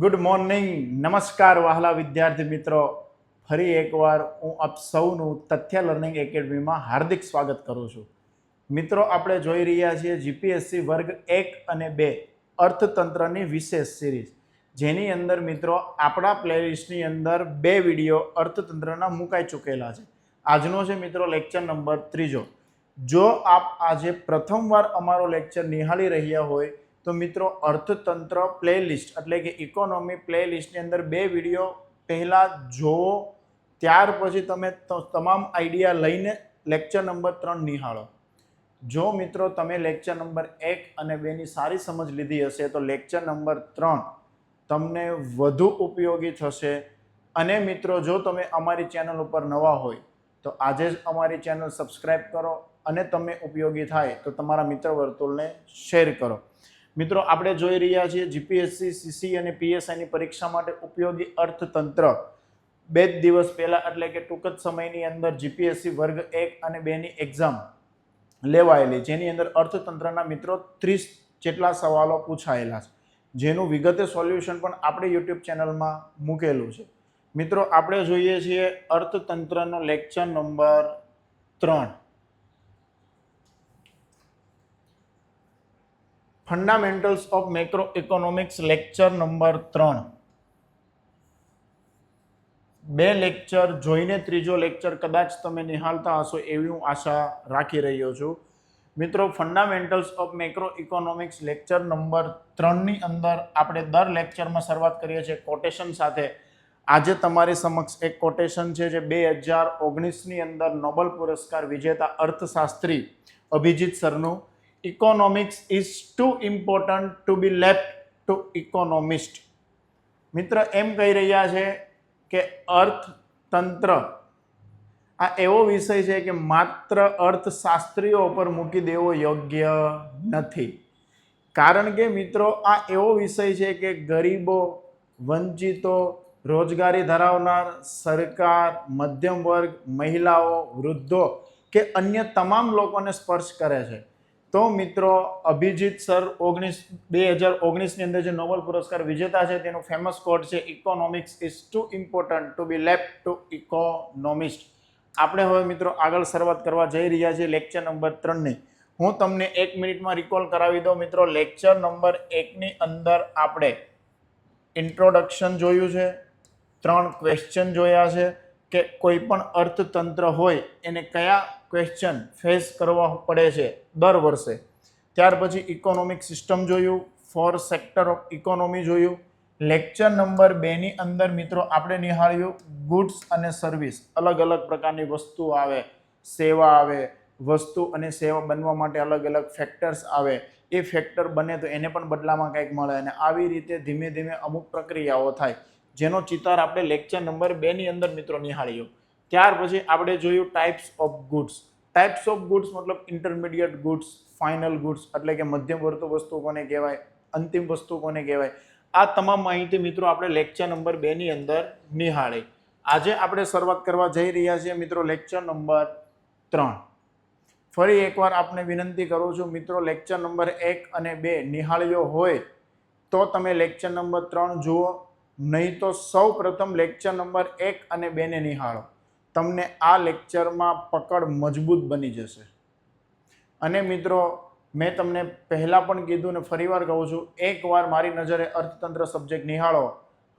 Good morning, નમસ્કાર વહાલા વિદ્યાર્થી મિત્રો. ફરી એકવાર હું આપ સૌનું તથ્ય લર્નિંગ એકેડમીમાં હાર્દિક સ્વાગત કરું છું. મિત્રો, આપણે જોઈ રહ્યા છીએ જીપીએસસી વર્ગ 1 અને 2 અર્થતંત્રની વિશેષ સિરીઝ, જેની અંદર મિત્રો આપણા પ્લેલિસ્ટની અંદર 2 વિડીયો અર્થતંત્રના મુકાઈ ચૂકેલા છે. આજનો છે મિત્રો લેક્ચર નંબર 3. જો આપ આજે પ્રથમવાર અમારો લેક્ચર નિહાળી રહ્યા હોય તો મિત્રો અર્થતંત્ર પ્લેલિસ્ટ એટલે કે ઇકોનોમી પ્લેલિસ્ટની અંદર 2 વિડીયો પહેલાં જોવો, ત્યાર પછી તમે તમામ આઈડિયા લઈને લેક્ચર નંબર 3 નિહાળો. જો મિત્રો તમે લેક્ચર નંબર 1 અને 2ની સારી સમજ લીધી હશે તો લેક્ચર નંબર 3 તમને વધુ ઉપયોગી થશે. અને મિત્રો જો તમે અમારી ચેનલ ઉપર નવા હોય તો આજે જ અમારી ચેનલ સબસ્ક્રાઈબ કરો અને તમે ઉપયોગી થાય તો તમારા મિત્ર વર્તુળને શેર કરો. મિત્રો, આપણે જોઈ રહ્યા છીએ જીપીએસસી, સીસી અને પીએસઆઈની પરીક્ષા માટે ઉપયોગી અર્થતંત્ર 2 દિવસ પહેલા એટલે કે ટૂંક જ સમયની અંદર જીપીએસસી વર્ગ 1 અને 2ની એક્ઝામ લેવાયેલી, જેની અંદર અર્થતંત્રના મિત્રો 30 જેટલા સવાલો પૂછાયેલા છે, જેનું વિગતે સોલ્યુશન પણ આપણે યુટ્યુબ ચેનલમાં મૂકેલું છે. મિત્રો, આપણે જોઈએ છીએ અર્થતંત્રનો lecture number 3, fundamentals of macro economics lecture number 3. 2 lecture જોઈને ત્રીજો લેક્ચર કદાચ તમે નિહાળતા હશો એવી હું આશા રાખી રહ્યો છું. મિત્રો, fundamentals of macro economics lecture number 3ની અંદર આપણે દર લેક્ચરમાં શરૂઆત કરીએ છીએ કોટેશન સાથે. આજે તમારી સમક્ષ એક કોટેશન છે જે 2019ની અંદર નોબેલ પુરસ્કાર વિજેતા અર્થશાસ્ત્રી અભિજીત સરનું, economics is too important to be left to economist. મિત્ર એમ કહી રહ્યા છે કે અર્થતંત્ર આ એવો વિષય છે કે માત્ર અર્થશાસ્ત્રીઓ પર મૂકી દેવો યોગ્ય નથી. કારણ કે મિત્રો આ એવો વિષય છે કે ગરીબો, વંચિતો, રોજગારી ધરાવનાર, સરકાર, મધ્યમ વર્ગ, મહિલાઓ, વૃદ્ધો કે અન્ય તમામ લોકોને સ્પર્શ કરે છે. તો મિત્રો અભિજીત સર 2019ની અંદર જે નોબેલ પુરસ્કાર વિજેતા છે તેનું ફેમસ કોટ છે economics is too important to be left to economist. આપણે હવે મિત્રો આગળ શરૂઆત કરવા જઈ રહ્યા છીએ લેક્ચર નંબર 3ની. હું તમને 1 મિનિટમાં રિકોલ કરાવી દઉં. મિત્રો, લેક્ચર નંબર 1ની અંદર આપણે ઇન્ટ્રોડક્શન જોયું છે, 3 ક્વેશ્ચન જોયા છે કે કોઈ પણ અર્થતંત્ર હોય એને કયા ક્વેશ્ચન ફેસ કરવા પડે છે દર વર્ષે. ત્યાર પછી ઇકોનોમિક સિસ્ટમ જોયું, 4 સેક્ટર ઓફ ઇકોનોમી જોયું. લેક્ચર નંબર 2ની અંદર મિત્રો આપણે નિહાળ્યું ગુડ્સ અને સર્વિસ. અલગ અલગ પ્રકારની વસ્તુ આવે, સેવા આવે, વસ્તુ અને સેવા બનવા માટે અલગ અલગ ફેક્ટર્સ આવે. એ ફેક્ટર બને તો એને પણ બદલામાં કંઈક મળે અને આવી રીતે ધીમે ધીમે અમુક પ્રક્રિયાઓ થાય, જેનો ચિતાર આપણે લેક્ચર નંબર 2ની અંદર મિત્રો નિહાળ્યો. ત્યાર પછી આપણે જોયું types of goods. Types of goods મતલબ ઇન્ટરમીડિયેટ ગુડ્સ, ફાઇનલ ગુડ્સ એટલે કે મધ્યમવર્તી વસ્તુ કોને કહેવાય, અંતિમ વસ્તુ કોને કહેવાય. આ તમામ માહિતી મિત્રો આપણે લેક્ચર નંબર 2ની અંદર નિહાળી. આજે આપણે શરૂઆત કરવા જઈ રહ્યા છીએ મિત્રો લેક્ચર નંબર 3. ફરી એકવાર આપને વિનંતી કરું છું મિત્રો, લેક્ચર નંબર 1 અને 2 નિહાળ્યો હોય તો તમે લેક્ચર નંબર 3 જુઓ, નહીં તો સૌ પ્રથમ લેક્ચર નંબર 1 અને 2ને નિહાળો. તમને આ લેક્ચરમાં પકડ મજબૂત બની જશે. અને મિત્રો મેં તમને પહેલાં પણ કીધું ને ફરીવાર કહું છું, એકવાર મારી નજરે અર્થતંત્ર સબ્જેક્ટ નિહાળો,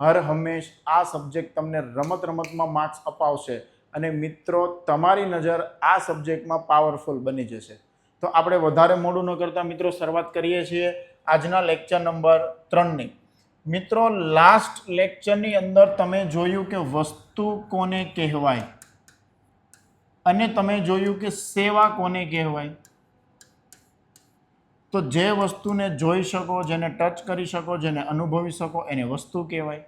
હર હંમેશ આ સબ્જેક્ટ તમને રમતમાં માર્ક્સ અપાવશે અને મિત્રો તમારી નજર આ સબ્જેક્ટમાં પાવરફુલ બની જશે. તો આપણે વધારે મોડું ન કરતા મિત્રો શરૂઆત કરીએ છીએ આજના લેક્ચર નંબર 3ની. મિત્રો, લાસ્ટ લેક્ચરની અંદર તમે જોયું કે વસ્તુ કોને કહેવાય અને તમે જોયું કે સેવા કોને કહેવાય. તો જે વસ્તુને જોઈ શકો, જેને ટચ કરી શકો, જેને અનુભવી શકો એને વસ્તુ કહેવાય.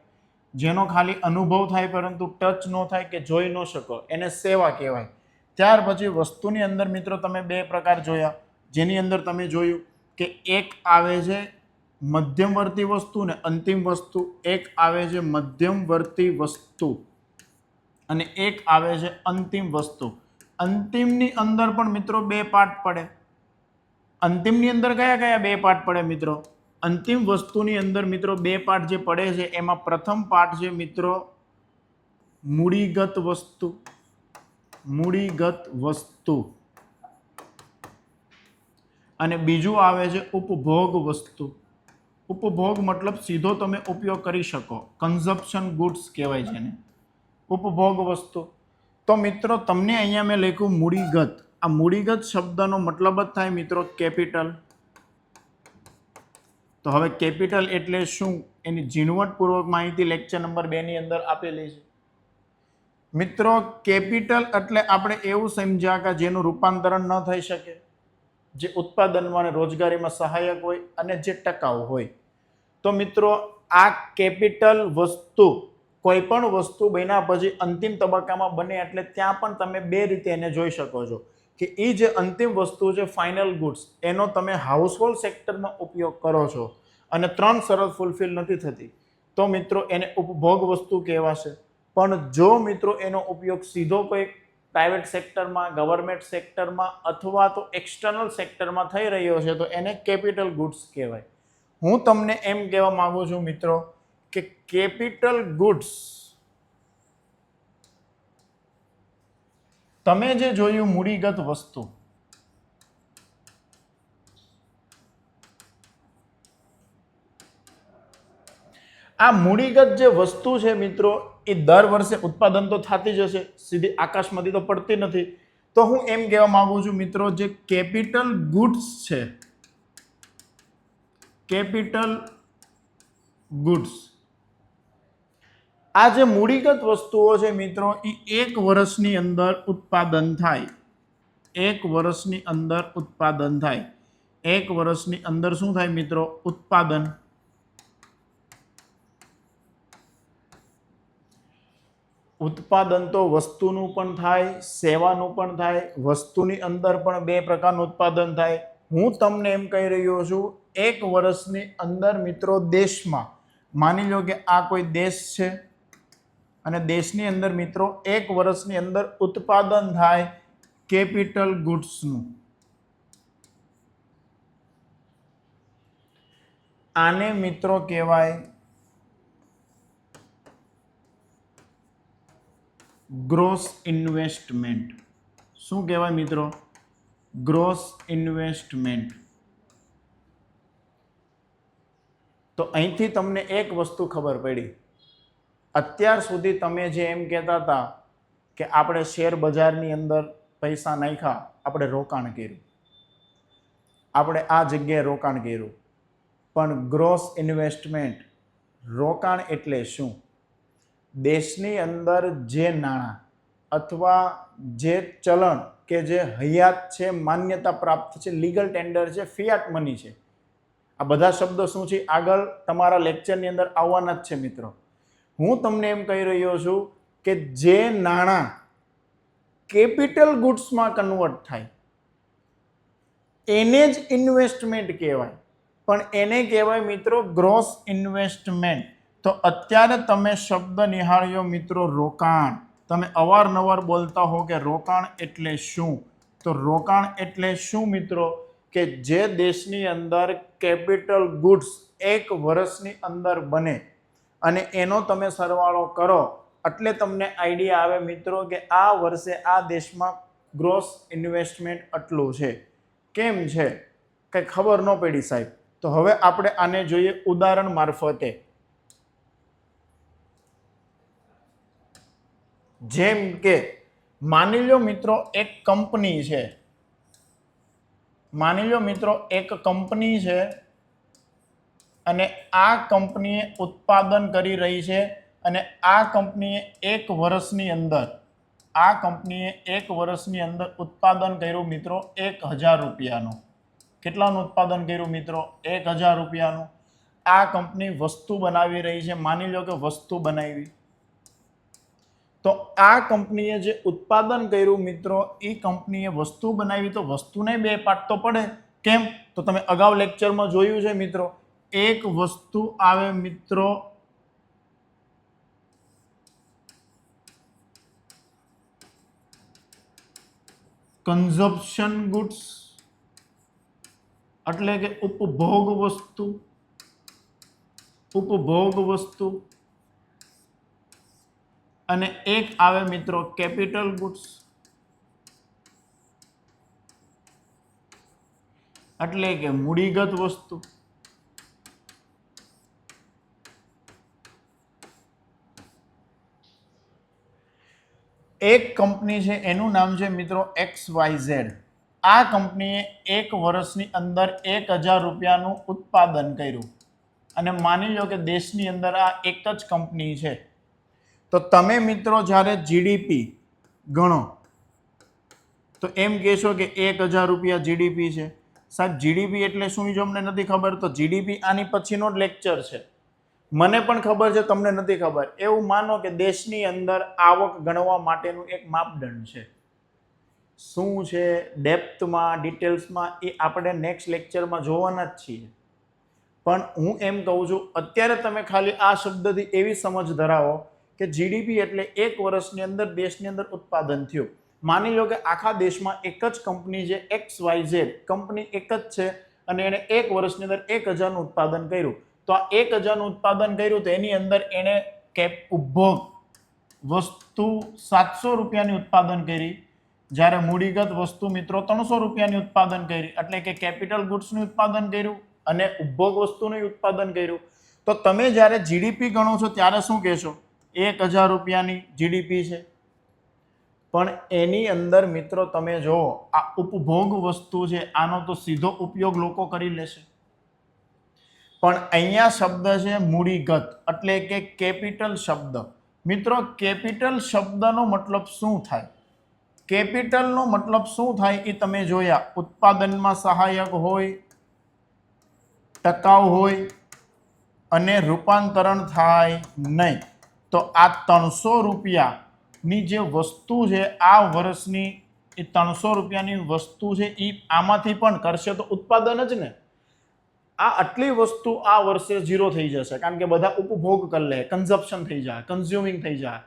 જેનો ખાલી અનુભવ થાય પરંતુ ટચ ન થાય કે જોઈ ન શકો એને સેવા કહેવાય. ત્યાર પછી વસ્તુની અંદર મિત્રો તમે 2 પ્રકાર જોયા, જેની અંદર તમે જોયું કે એક આવે છે મધ્યમવર્તી વસ્તુ ને અંતિમ વસ્તુ, એક આવે છે મધ્યમવર્તી વસ્તુ અને એક આવે છે અંતિમ વસ્તુ. અંતિમની અંદર પણ મિત્રો 2 પાર્ટ પડે. અંતિમની અંદર કયા કયા 2 પાર્ટ પડે મિત્રો? અંતિમ વસ્તુની અંદર મિત્રો બે પાર્ટ જે પડે છે એમાં પ્રથમ પાર્ટ છે મિત્રો મૂડીગત વસ્તુ અને બીજું આવે છે ઉપભોગ વસ્તુ. ઉપભોગ મતલબ સીધો તમે ઉપયોગ કરી શકો, કન્ઝપ્શન ગુડ્સ કહેવાય છે ને, ઉપભોગ વસ્તુ. તો મિત્રો તમને અહીંયા મેં લખ્યું મૂડીગત. આ મૂડીગત શબ્દનો મતલબ જ થાય મિત્રો કેપિટલ. તો હવે કેપિટલ એટલે શું એની ઝીણવટપૂર્વક માહિતી લેક્ચર નંબર 2 ની અંદર આપેલી છે. મિત્રો કેપિટલ એટલે આપણે એવું સમજ્યા કે જેનું રૂપાંતરણ ન થઈ શકે, જે ઉત્પાદનમાં અને રોજગારીમાં સહાયક હોય અને જે ટકાઉ હોય. તો મિત્રો આ કેપિટલ વસ્તુ, કોઈ પણ વસ્તુ બન્યા પછી અંતિમ તબક્કામાં બને એટલે ત્યાં પણ તમે બે રીતે એને જોઈ શકો છો કે એ જે અંતિમ વસ્તુ છે ફાઇનલ ગુડ્સ, એનો તમે હાઉસહોલ્ડ સેક્ટરમાં ઉપયોગ કરો છો અને 3 શરત ફૂલફિલ નથી થતી, તો મિત્રો એને ઉપભોગ વસ્તુ કહેવાશે. પણ જો મિત્રો એનો ઉપયોગ સીધો કોઈ પ્રાઇવેટ સેક્ટરમાં, ગવર્મેન્ટ સેક્ટરમાં અથવા તો એક્સટર્નલ સેક્ટરમાં થઈ રહ્યો છે તો એને કેપિટલ ગુડ્સ કહેવાય. હું તમને એમ કહેવા માંગુ છું મિત્રો કે કેપિટલ ગુડ્સ, તમે જે જોયું મૂડીગત વસ્તુ, આ મૂડીગત જે વસ્તુ છે મિત્રો એ દર વર્ષે ઉત્પાદન તો થતી જ હશે, સીધી આકાશમાંથી તો પડતી નથી. તો હું એમ કહેવા માંગુ છું મિત્રો જે કેપિટલ ગુડ્સ છે, કેપિટલ ગુડ્સ, આ જે મૂડીગત વસ્તુઓ છે મિત્રો એ 1 વર્ષની અંદર ઉત્પાદન થાય. 1 વર્ષની અંદર ઉત્પાદન થાય. 1 વર્ષની અંદર શું થાય મિત્રો? ઉત્પાદન. ઉત્પાદન તો વસ્તુનું પણ થાય, સેવાનું પણ થાય. વસ્તુની અંદર પણ 2 પ્રકારનું ઉત્પાદન થાય. હું તમને એમ કહી રહ્યો છું 1 વર્ષની અંદર મિત્રો દેશમાં, માની લો કે આ કોઈ દેશ છે અને દેશની અંદર મિત્રો 1 વર્ષની અંદર ઉત્પાદન થાય કેપિટલ ગુડ્સનું. આને મિત્રો કહેવાય ગ્રોસ ઇન્વેસ્ટમેન્ટ. શું કહેવાય મિત્રો? Gross investment. તો અહીંથી તમને એક વસ્તુ ખબર પડી. અત્યાર સુધી તમે જે એમ કહેતા હતા કે આપણે શેર બજારની અંદર પૈસા નાખ્યા, આપણે રોકાણ કર્યું, આપણે આ જગ્યાએ રોકાણ કર્યું, પણ ગ્રોસ ઇન્વેસ્ટમેન્ટ, રોકાણ એટલે શું? દેશની અંદર જે નાણાં અથવા જે ચલણ કે જે હયાત છે, માન્યતા પ્રાપ્ત છે, લીગલ ટેન્ડર છે, ફિયાટ મની છે, આ બધા શબ્દો શું છે આગળ તમારા લેક્ચરની અંદર આવવાના જ છે મિત્રો. હું તમને એમ કહી રહ્યો છું કે જે નાણાં કેપિટલ ગુડ્સમાં કન્વર્ટ થાય એને જ ઇન્વેસ્ટમેન્ટ કહેવાય, પણ એને કહેવાય મિત્રો ગ્રોસ ઇન્વેસ્ટમેન્ટ. તો અત્યારે તમે શબ્દ નિહાળ્યો મિત્રો રોકાણ. તમે અવારનવાર બોલતા હો કે રોકાણ એટલે શું? તો રોકાણ એટલે શું મિત્રો? કે જે દેશની અંદર કેપિટલ ગુડ્સ 1 વર્ષની અંદર બને અને એનો તમે સરવાળો કરો એટલે તમને આઈડિયા આવે મિત્રો કે આ વર્ષે આ દેશમાં ગ્રોસ ઇન્વેસ્ટમેન્ટ આટલું છે. કેમ છે? કંઈ ખબર ન પડી સાહેબ. તો હવે આપણે આને જોઈએ ઉદાહરણ મારફતે. જેમ કે માની લો મિત્રો એક કંપની છે, માની લો મિત્રો એક કંપની છે અને આ કંપનીએ ઉત્પાદન કરી રહી છે અને આ કંપનીએ 1 વર્ષની અંદર, આ કંપનીએ 1 વર્ષની અંદર ઉત્પાદન કર્યું મિત્રો 1000 રૂપિયાનું. કેટલાનું ઉત્પાદન કર્યું મિત્રો? 1000 રૂપિયાનું. આ કંપની વસ્તુ બનાવી રહી છે, માની લો કે વસ્તુ બનાવી. તો આ કંપનીએ જે ઉત્પાદન કર્યું મિત્રો, એ કંપનીએ વસ્તુ બનાવી, તો વસ્તુને 2 પાર્ટ તો પડે. કેમ? તો તમે અગાઉ લેક્ચરમાં જોયું છે મિત્રો, એક વસ્તુ આવે મિત્રો કન્ઝપ્શન ગુડ્સ, એટલે કે ઉપભોગ વસ્તુ, ઉપભોગ વસ્તુ અને એક આવે મિત્રો કેપિટલ ગુડ્સ, એટલે કે મૂડીગત વસ્તુ. એક કંપની છે એનું નામ છે મિત્રો XYZ. આ કંપનીએ એક વર્ષની અંદર 1000 રૂપિયાનું ઉત્પાદન કર્યું અને માની લો કે દેશની અંદર આ એક જ કંપની છે. તો તમે મિત્રો જ્યારે જીડીપી ગણો તો એમ કહેશો કે 1000 રૂપિયા જીડીપી છે. સાહેબ જીડીપી એટલે શું જો અમને નથી ખબર, તો જીડીપી આની પછીનો જ લેક્ચર છે. મને પણ ખબર છે, તમને નથી ખબર. એવું માનો કે દેશની અંદર આવક ગણવા માટેનું એક માપદંડ છે. શું છે ડેપ્થમાં, ડિટેલ્સમાં, એ આપણે નેક્સ્ટ લેક્ચરમાં જોવાના જ છીએ. પણ હું એમ કહું છું અત્યારે તમે ખાલી આ શબ્દથી એવી સમજ ધરાવો કે જીડીપી એટલે એક વર્ષની અંદર દેશની અંદર ઉત્પાદન થયું. માની લો કે આખા દેશમાં એક જ કંપની છે XYZ કંપની એક જ છે અને એણે એક વર્ષની અંદર 1000નું ઉત્પાદન કર્યું. તો આ 1000નું ઉત્પાદન કર્યું તો એની અંદર એણે ઉપભોગ વસ્તુ 700 રૂપિયાની ઉત્પાદન કરી, જ્યારે મૂડીગત વસ્તુ મિત્રો 300 રૂપિયાની ઉત્પાદન કરી, એટલે કે કેપિટલ ગુડ્સનું ઉત્પાદન કર્યું અને ઉપભોગ વસ્તુનું ઉત્પાદન કર્યું. તો તમે જ્યારે જીડીપી ગણો છો ત્યારે શું કહેશો? 1000 રૂપિયાની જીડીપી છે. પણ એની અંદર મિત્રો તમે જો આ ઉપભોગ વસ્તુ છે, આનો તો સીધો ઉપયોગ લોકો કરી લેશે. પણ અહીંયા શબ્દ છે મૂડીગત, એટલે કે કેપિટલ શબ્દ. મિત્રો કેપિટલ શબ્દનો મતલબ શું થાય? કેપિટલનો મતલબ શું થાય એ તમે જોયા. ઉત્પાદનમાં સહાયક હોય, ટકાઉ હોય અને રૂપાંતરણ થાય નહીં. તો આ 300 રૂપિયાની જે વસ્તુ છે આ વર્ષની, એ 300 રૂપિયાની વસ્તુ છે એ આમાંથી પણ કરશે તો ઉત્પાદન જ ને. આ આટલી વસ્તુ આ વર્ષે ઝીરો થઈ જશે, કારણ કે બધા ઉપભોગ કરી લે, કન્ઝપ્શન થઈ જાય, કન્ઝ્યુમિંગ થઈ જાય.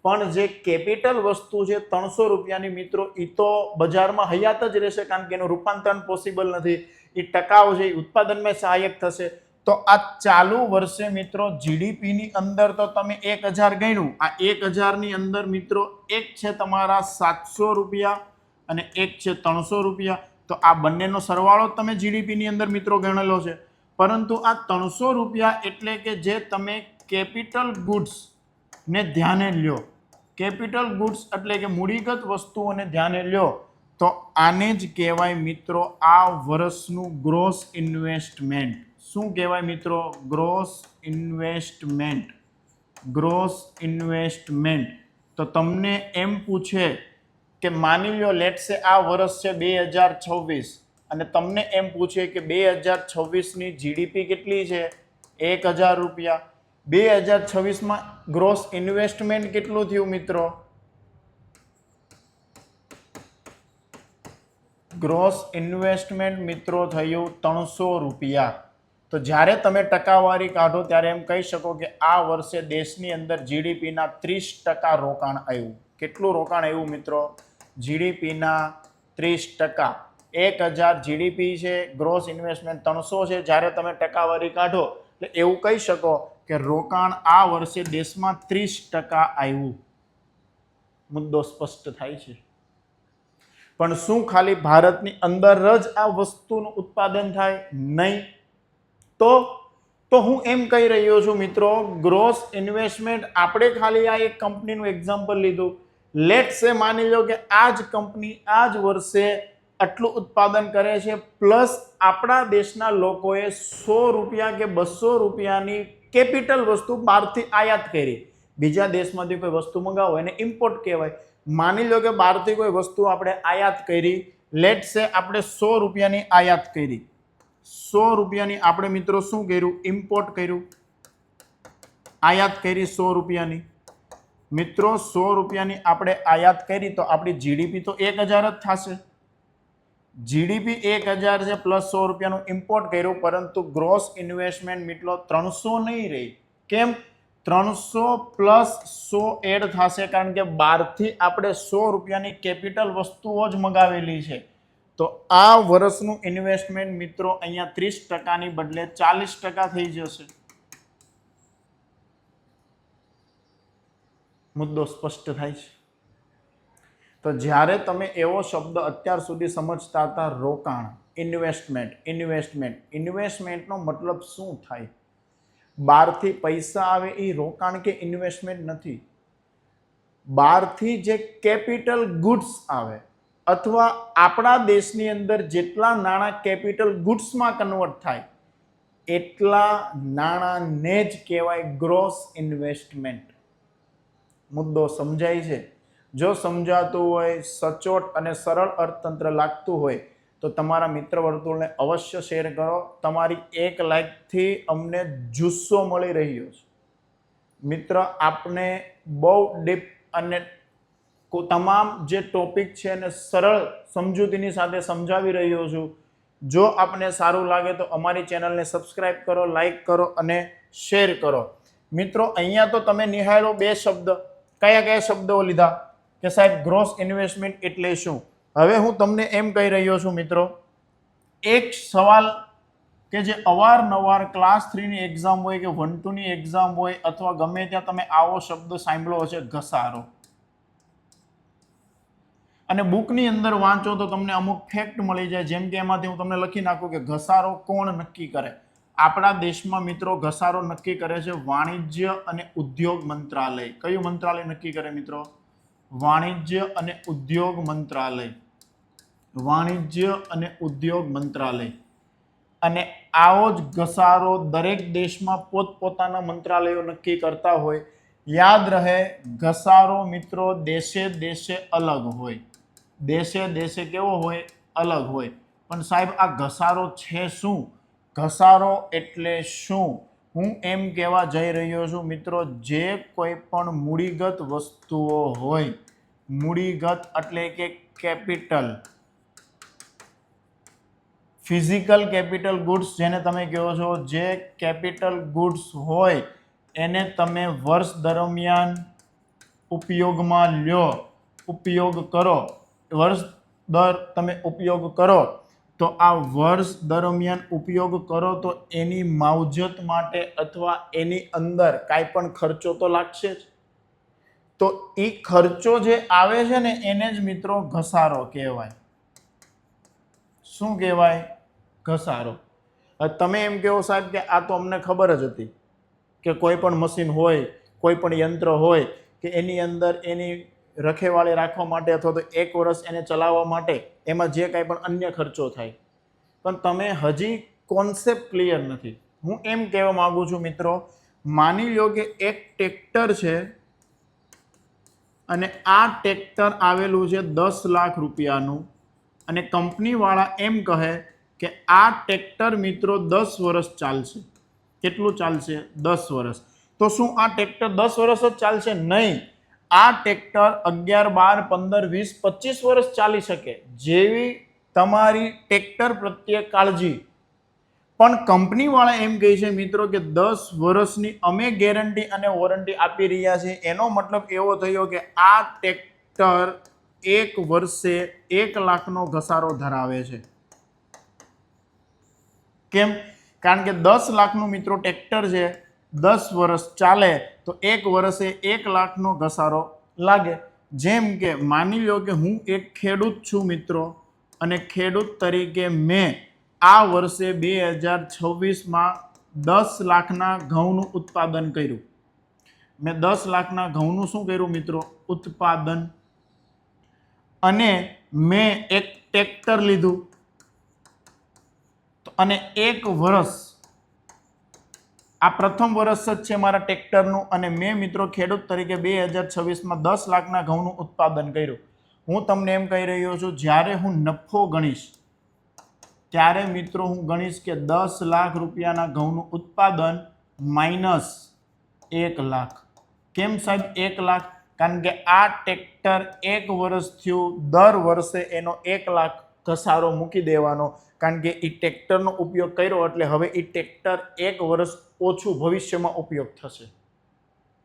પણ જે કેપિટલ વસ્તુ છે 300 રૂપિયાની મિત્રો, એ તો બજારમાં હયાત જ રહેશે, કારણ કે એનું રૂપાંતરણ પોસિબલ નથી. એ ટકાઉ છે, ઉત્પાદનમાં સહાયક થશે. તો આ ચાલુ વર્ષે મિત્રો જીડીપીની અંદર તો તમે 1000 ગણ્યું, આ 1000 ની અંદર મિત્રો એક છે તમારા 700 રૂપિયા અને એક છે 300 રૂપિયા. તો આ બંનેનો સરવાળો તમે જીડીપીની અંદર મિત્રો ગણેલો છે. પરંતુ આ 300 રૂપિયા એટલે કે જે તમે કેપિટલ ગુડ્સ ને ધ્યાને લ્યો, કેપિટલ ગુડ્સ એટલે કે મૂડીગત વસ્તુઓને ધ્યાને લ્યો, તો આને જ કહેવાય મિત્રો આ વર્ષનું ગ્રોસ ઇન્વેસ્ટમેન્ટ. શું કહેવાય મિત્રો? Gross investment. Gross investment. તો તમને એમ પૂછે કે માની લો લેટ્સ સે આ વર્ષ છે 2026 અને તમને એમ પૂછે કે 2026ની જીડીપી કેટલી છે? 1000 રૂપિયા. 2026માં ગ્રોસ ઇન્વેસ્ટમેન્ટ કેટલું થયું મિત્રો? ગ્રોસ ઇન્વેસ્ટમેન્ટ મિત્રો થયું 300 રૂપિયા. તો જ્યારે તમે ટકાવારી કાઢો ત્યારે એમ કહી શકો કે આ વર્ષે દેશની અંદર જીડીપીના 30% રોકાણ આવ્યું. કેટલું રોકાણ આવ્યું મિત્રો? જીડીપીના 30%. 1000 જીડીપી છે, ગ્રોસ ઇન્વેસ્ટમેન્ટ 300 છે. જ્યારે તમે ટકાવારી કાઢો એટલે એવું કહી શકો કે રોકાણ આ વર્ષે દેશમાં 30% આવ્યું. મુદ્દો સ્પષ્ટ થાય છે. પણ શું ખાલી ભારતની અંદર જ આ વસ્તુનું ઉત્પાદન થાય? નહીં. તો હું એમ કહી રહ્યો છું મિત્રો, ગ્રોસ ઇન્વેસ્ટમેન્ટ આપણે ખાલી આ એક કંપનીનું એક્ઝામ્પલ લીધું. લેટ્સ સે માની લો કે આ જ કંપની આ જ વર્ષે આટલું ઉત્પાદન કરે છે, પ્લસ આપણા દેશના લોકોએ 100 રૂપિયા કે 200 રૂપિયાની કેપિટલ વસ્તુ બહારથી આયાત કરી. બીજા દેશમાંથી કોઈ વસ્તુ મંગાવો એને ઇમ્પોર્ટ કહેવાય. માની લો કે બહારથી કોઈ વસ્તુ આપણે આયાત કરી, લેટ્સ સે આપણે 100 રૂપિયાની આયાત કરી. 100 રૂપિયાની આપણે મિત્રો શું કર્યું? ઇમ્પોર્ટ કર્યું, આયાત કરી 100 રૂપિયાની. મિત્રો 100 રૂપિયાની આપણે આયાત કરી તો આપણી જીડીપી તો 1000 જ થશે. જીડીપી 1000 છે પ્લસ 100 રૂપિયાનું ઇમ્પોર્ટ કર્યું, પરંતુ ગ્રોસ ઇન્વેસ્ટમેન્ટ મિત્રો 300 નહીં રહી. કેમ? 300 પ્લસ 100 એડ થશે, કારણ કે બહારથી આપણે 100 રૂપિયાની કેપિટલ વસ્તુઓ જ મગાવેલી છે. તો આ વર્ષનું ઇન્વેસ્ટમેન્ટ મિત્રો અહીંયા 30%ની બદલે 40% થઈ જશે. મુદ્દો સ્પષ્ટ થાય છે? તો જ્યારે તમે એવો શબ્દ અત્યાર સુધી સમજતા હતા રોકાણ, ઇન્વેસ્ટમેન્ટનો મતલબ શું થાય? બહારથી પૈસા આવે એ રોકાણ કે ઇન્વેસ્ટમેન્ટ નથી. બહારથી જે કેપિટલ ગુડ્સ આવે અથવા આપણા દેશની અંદર જેટલા નાણાં કેપિટલ ગુડ્સમાં કન્વર્ટ થાય એટલા નાણાંને જ કહેવાય ગ્રોસ ઇન્વેસ્ટમેન્ટ. મુદ્દો સમજાય છે? જો સમજાતું હોય, સચોટ અને સરળ અર્થતંત્ર લાગતું હોય તો તમારા મિત્ર વર્તુળને અવશ્ય શેર કરો. તમારી એક લાઈકથી અમને જુસ્સો મળી રહ્યો છે. મિત્ર, આપને બહુ ડીપ અને તમામ જે ટોપિક છે એને સરળ સમજૂતીની સાથે સમજાવી રહ્યો છું. જો આપને સારું લાગે તો અમારી ચેનલને સબસ્ક્રાઇબ કરો, લાઈક કરો અને શેર કરો. મિત્રો, અહીંયા તો તમે નિહાળો બે શબ્દ. કયા શબ્દો લીધા કે સાહેબ ગ્રોસ ઇન્વેસ્ટમેન્ટ એટલે શું? હવે હું તમને એમ કહી રહ્યો છું મિત્રો, એક સવાલ કે જે અવારનવાર ક્લાસ 3 ની એક્ઝામ હોય કે 1-2 ની એક્ઝામ હોય અથવા ગમે ત્યાં તમે આવો શબ્દ સાંભળ્યો હશે, ઘસારો. અને બુકની અંદર વાંચો તો તમને અમુક ફેક્ટ મળી જાય. જેમ કે એમાંથી હું તમને લખી નાખું કે ઘસારો કોણ નક્કી કરે? આપણા દેશમાં મિત્રો ઘસારો નક્કી કરે છે વાણિજ્ય અને ઉદ્યોગ મંત્રાલય. કયું મંત્રાલય નક્કી કરે મિત્રો? વાણિજ્ય અને ઉદ્યોગ મંત્રાલય. વાણિજ્ય અને ઉદ્યોગ મંત્રાલય. અને આવો જ ઘસારો દરેક દેશમાં પોતપોતાના મંત્રાલયો નક્કી કરતા હોય. યાદ રહે, ઘસારો મિત્રો દેશે દેશે અલગ હોય. દેશે દેશે કેવો હોય? અલગ હોય. પણ સાહેબ આ ઘસારો છે શું? ઘસારો એટલે શું? હું એમ કહેવા જઈ રહ્યો છું મિત્રો, જે કોઈ પણ મૂડીગત વસ્તુઓ હોય, મૂડીગત એટલે કે કેપિટલ, ફિઝિકલ કેપિટલ ગુડ્સ જેને તમે કહો છો, જે કેપિટલ ગુડ્સ હોય એને તમે વર્ષ દરમિયાન ઉપયોગમાં લ્યો, ઉપયોગ કરો, વર્ષ દર તમે ઉપયોગ કરો તો આ વર્ષ દરમિયાન ઉપયોગ કરો તો એની માવજત માટે અથવા એની અંદર કાંઈ પણ ખર્ચો તો લાગશે જ. તો એ ખર્ચો જે આવે છે ને એને જ મિત્રો ઘસારો કહેવાય. શું કહેવાય? ઘસારો. તમે એમ કહો સાહેબ કે આ તો અમને ખબર જ હતી કે કોઈ પણ મશીન હોય, કોઈ પણ યંત્ર હોય કે એની અંદર એની રખેવાળી રાખવા માટે અથવા તો 1 વર્ષ એને ચલાવવા માટે એમાં જે કાંઈ પણ અન્ય ખર્ચો થાય. પણ તમે હજી કોન્સેપ્ટ ક્લિયર નથી. હું એમ કહેવા માંગુ છું મિત્રો, માની લો કે એક ટ્રેક્ટર છે અને આ ટ્રેક્ટર આવેલું છે 10 લાખ રૂપિયાનું અને કંપનીવાળા એમ કહે કે આ ટ્રેક્ટર મિત્રો 10 વર્ષ ચાલશે. કેટલું ચાલશે? 10 વર્ષ. તો શું આ ટ્રેક્ટર 10 વર્ષ જ ચાલશે? નહીં. આ ટ્રેક્ટર 11, 12, 15, 20, 25 વર્ષ ચાલી શકે, જેવી તમારી ટ્રેક્ટર પ્રત્યે કાળજી. પણ કંપનીવાળા એમ કહે છે મિત્રો કે 10 વર્ષની અમે ગેરંટી અને વોરંટી આપી રહ્યા છીએ. એનો મતલબ એવો થયો કે આ ટ્રેક્ટર 1 વર્ષે 1 લાખનો ઘસારો ધરાવે છે. કેમ? કારણ કે 10 લાખનું મિત્રો ટ્રેક્ટર છે, 10 વર્ષ ચાલે તો 1 વર્ષે 1 લાખનો ઘસારો લાગે. જેમ કે માની લો કે હું એક ખેડૂત છું મિત્રો, અને ખેડૂત તરીકે મેં આ વર્ષે 2026માં 10 લાખના ઘઉંનું ઉત્પાદન કર્યું. મેં 10 લાખના ઘઉંનું શું કર્યું મિત્રો? ઉત્પાદન. અને મેં એક ટ્રેક્ટર લીધું અને 1 વર્ષ, આ પ્રથમ વર્ષ જ છે મારા ટ્રેક્ટરનું, અને મેં મિત્રો ખેડૂત તરીકે 2026માં 10 લાખના ઘઉંનું ઉત્પાદન કર્યું. હું તમને એમ કહી રહ્યો છું, જ્યારે હું નફો ગણીશ ત્યારે મિત્રો હું ગણીશ કે 10 લાખ રૂપિયાના ઘઉંનું ઉત્પાદન માઇનસ 1 લાખ. કેમ સાહેબ 1 લાખ? કારણ કે આ ટ્રેક્ટર 1 વર્ષ થયું, દર વર્ષે એનો 1 લાખ ઘસારો મૂકી દેવાનો, કારણ કે એ ટ્રેક્ટરનો ઉપયોગ કર્યો એટલે હવે એ ટ્રેક્ટર 1 વર્ષ ઓછું ભવિષ્યમાં ઉપયોગ થશે.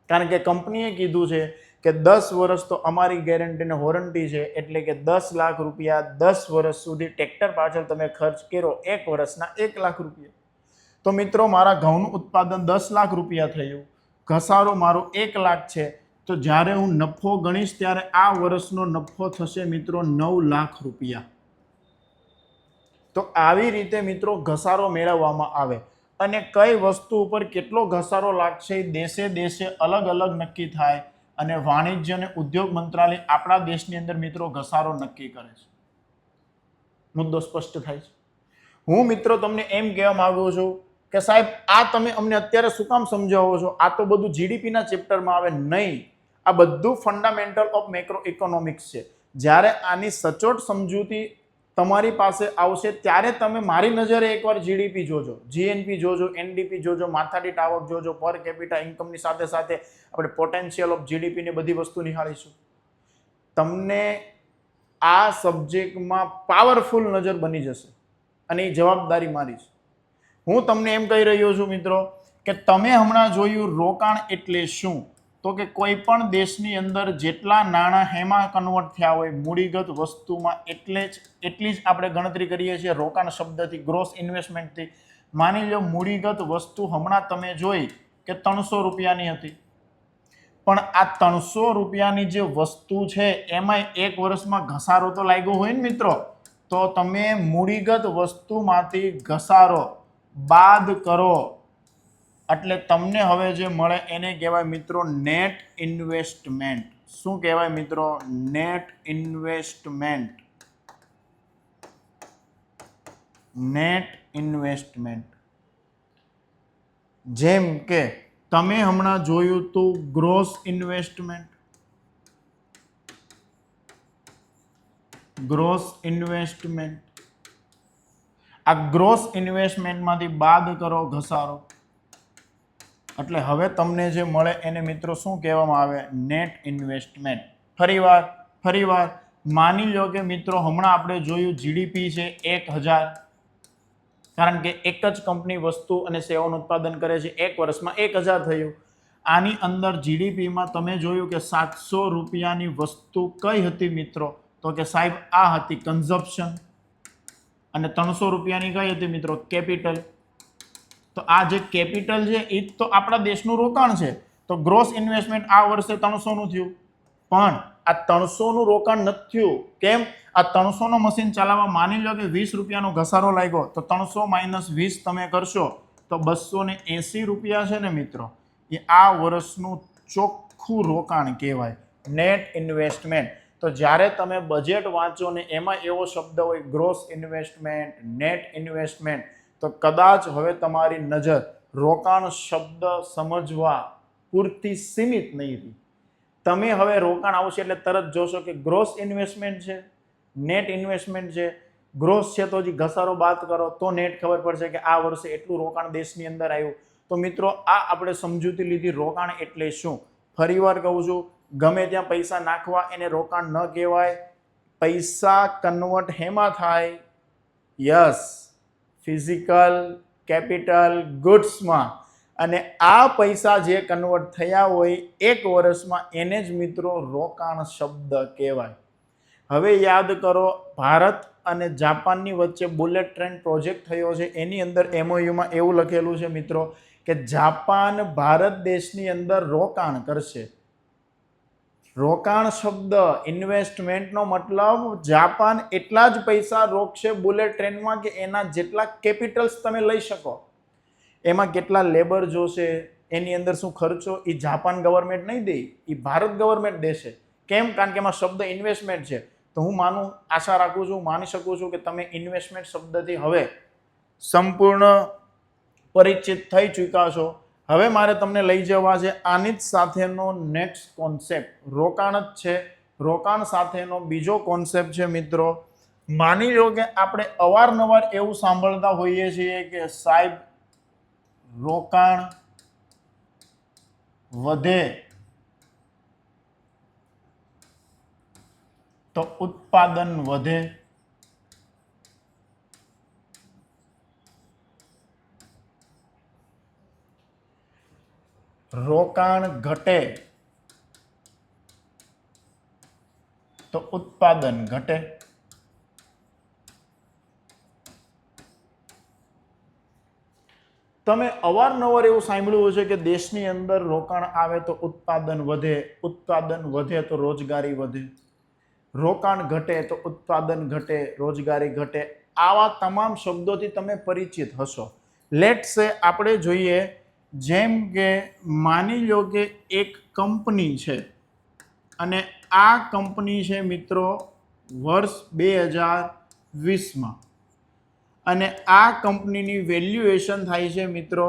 કારણ કે કંપનીએ કીધું છે કે 10 વર્ષ તો અમારી ગેરંટી અને વોરંટી છે, એટલે કે 10 લાખ રૂપિયા 10 વર્ષ સુધી ટ્રેક્ટર પાછળ તમે ખર્ચ કર્યો, 1 વર્ષના 1 લાખ રૂપિયા. તો મિત્રો મારા ઘઉંનું ઉત્પાદન 10 લાખ રૂપિયા થયું, ઘસારો મારો 1 લાખ છે. તો જ્યારે હું નફો ગણીશ ત્યારે આ વર્ષનો નફો થશે મિત્રો 9 લાખ રૂપિયા. તો આવી રીતે મિત્રો ઘસારો મેળવવામાં આવે અને કઈ વસ્તુ ઉપર કેટલો ઘસારો લાગશે એ દેશે દેશે અલગ અલગ નક્કી થાય અને વાણિજ્ય અને ઉદ્યોગ મંત્રાલય આપણા દેશની અંદર મિત્રો ઘસારો નક્કી કરે છે. મુદ્દો સ્પષ્ટ થાય છે. હું મિત્રો તમને એમ કહેવા માંગુ છું કે સાહેબ આ તમે અમને અત્યારે શું કામ સમજાવો છો? આ તો બધું જીડીપી ના ચેપ્ટરમાં આવે નહીં. આ બધું ફંડામેન્ટલ ઓફ મેક્રો ઇકોનોમિક્સ છે. જ્યારે આની સચોટ સમજૂતી તમારી પાસે આવશે ત્યારે તમે મારી નજરે એકવાર જીડીપી જોજો, જીએનપી જોજો, એનડીપી જોજો, માથાદીઠ આવક જોજો, પર કેપિટા ઇન્કમની સાથે સાથે આપણે પોટેન્શિયલ ઓફ જીડીપી ની બધી વસ્તુ નિહાળીશું. તમને આ સબ્જેક્ટમાં પાવરફુલ નજર બની જશે અને એ જવાબદારી મારી છે. હું તમને એમ કહી રહ્યો છું મિત્રો કે તમે હમણાં જોયું રોકાણ એટલે શું, તો કે કોઈ પણ દેશની અંદર જેટલા નાણાં હેમાં કન્વર્ટ થયા હોય મૂડીગત વસ્તુમાં એટલી જ આપણે ગણતરી કરીએ છીએ રોકાણ શબ્દથી, ગ્રોસ ઇન્વેસ્ટમેન્ટથી. માની લો મૂડીગત વસ્તુ હમણાં તમે જોઈ કે 300 રૂપિયાની હતી, પણ આ 300 રૂપિયાની જે વસ્તુ છે એમાં એક વર્ષમાં ઘસારો તો લાગ્યો હોય ને મિત્રો. તો તમે મૂડીગત વસ્તુમાંથી ઘસારો બાદ કરો એટલે તમને હવે જે મળે એને કહેવાય મિત્રો નેટ ઇન્વેસ્ટમેન્ટ. શું કહેવાય મિત્રો? Net investment. Net investment. જેમ કે તમે હમણાં જોયું તું ગ્રોસ ઇન્વેસ્ટમેન્ટ. Gross investment. આ ગ્રોસ ઇન્વેસ્ટમેન્ટમાંથી બાદ કરો ઘસારો એટલે હવે તમને જે મળે એને મિત્રો શું કહેવામાં આવે? Net investment. ફરીવાર માની લો કે મિત્રો હમણાં આપણે જોયું જીડીપી છે 1000, કારણ કે એક જ કંપની વસ્તુ અને સેવાનું ઉત્પાદન કરે છે, એક વર્ષમાં 1000 થયું. આની અંદર જીડીપીમાં તમે જોયું કે 700 રૂપિયાની વસ્તુ કઈ હતી મિત્રો? તો કે સાહેબ આ હતી કન્ઝપ્શન. અને 300 રૂપિયાની કઈ હતી મિત્રો? કેપિટલ. તો આ જે કેપિટલ છે એ તો આપણા દેશનું રોકાણ છે. તો ગ્રોસ ઇન્વેસ્ટમેન્ટ આ વર્ષે 300 નું થયું, પણ આ 300 નું રોકાણ નથી થયું. કેમ? આ 300 નો મશીન ચલાવવા માની લો કે 20 રૂપિયાનો ઘસારો લાગ્યો, તો 300 - 20 તમે કરશો તો 280 રૂપિયા છે ને મિત્રો, એ આ વર્ષનું ચોખ્ખું રોકાણ કહેવાય, નેટ ઇન્વેસ્ટમેન્ટ. તો જ્યારે તમે બજેટ વાંચો ને એમાં એવો શબ્દ હોય ગ્રોસ ઇન્વેસ્ટમેન્ટ, નેટ ઇન્વેસ્ટમેન્ટ, તો કદાચ હવે તમારી નજર રોકાણ શબ્દ સમજવા પૂરતી સીમિત નહીં રહી. તમે હવે રોકાણ આવશે એટલે તરત જોશો કે ગ્રોસ ઇન્વેસ્ટમેન્ટ છે, નેટ ઇન્વેસ્ટમેન્ટ છે. ગ્રોસ છે તો હજી ઘસારો બાદ કરો તો નેટ ખબર પડશે કે આ વર્ષે એટલું રોકાણ દેશની અંદર આવ્યું. તો મિત્રો આ આપણે સમજૂતી લીધી રોકાણ એટલે શું. ફરીવાર કહું છું, ગમે ત્યાં પૈસા નાખવા એને રોકાણ ન કહેવાય. પૈસા કન્વર્ટ હેમાં થાય? યસ, ફિઝિકલ કેપિટલ ગુડ્સમાં. અને આ પૈસા જે કન્વર્ટ થયા હોય એક વર્ષમાં એને જ મિત્રો રોકાણ શબ્દ કહેવાય. હવે યાદ કરો, ભારત અને જાપાનની વચ્ચે બુલેટ ટ્રેન પ્રોજેક્ટ થયો છે. એની અંદર MOUમાં એવું લખેલું છે મિત્રો કે જાપાન ભારત દેશની અંદર રોકાણ કરશે. રોકાણ શબ્દ ઇન્વેસ્ટમેન્ટનો મતલબ જાપાન એટલા જ પૈસા રોકશે બુલેટ ટ્રેનમાં કે એના જેટલા કેપિટલ્સ તમે લઈ શકો. એમાં કેટલા લેબર જોશે, એની અંદર શું ખર્ચો, એ જાપાન ગવર્મેન્ટ નહીં દે, એ ભારત ગવર્મેન્ટ દેશે. કેમ? કારણ કે એમાં શબ્દ ઇન્વેસ્ટમેન્ટ છે. તો હું આશા રાખું છું, માની શકું છું કે તમે ઇન્વેસ્ટમેન્ટ શબ્દથી હવે સંપૂર્ણ પરિચિત થઈ ચૂક્યા છો. હવે મારે તમને લઈ જવા છે આની જ સાથેનો નેક્સ્ટ કોન્સેપ્ટ, રોકાણ જ છે. રોકાણ સાથેનો બીજો કોન્સેપ્ટ છે મિત્રો, માની લો કે આપણે અવારનવાર એવું સાંભળતા હોઈએ છીએ કે સાહેબ રોકાણ વધે તો ઉત્પાદન વધે. રોકાણ ઘટે તો ઉત્પાદન ઘટે. તમે અવારનવાર એવું સાંભળ્યું હશે કે દેશની અંદર રોકાણ આવે તો ઉત્પાદન વધે, ઉત્પાદન વધે તો રોજગારી વધે, રોકાણ ઘટે તો ઉત્પાદન ઘટે, રોજગારી ઘટે. આવા તમામ શબ્દોથી તમે પરિચિત હશો. લેટ્સ સે આપણે જોઈએ, જેમ કે માની લો કે એક કંપની છે અને આ કંપની છે મિત્રો વર્ષ 2020માં, અને આ કંપનીની વેલ્યુએશન થાય છે મિત્રો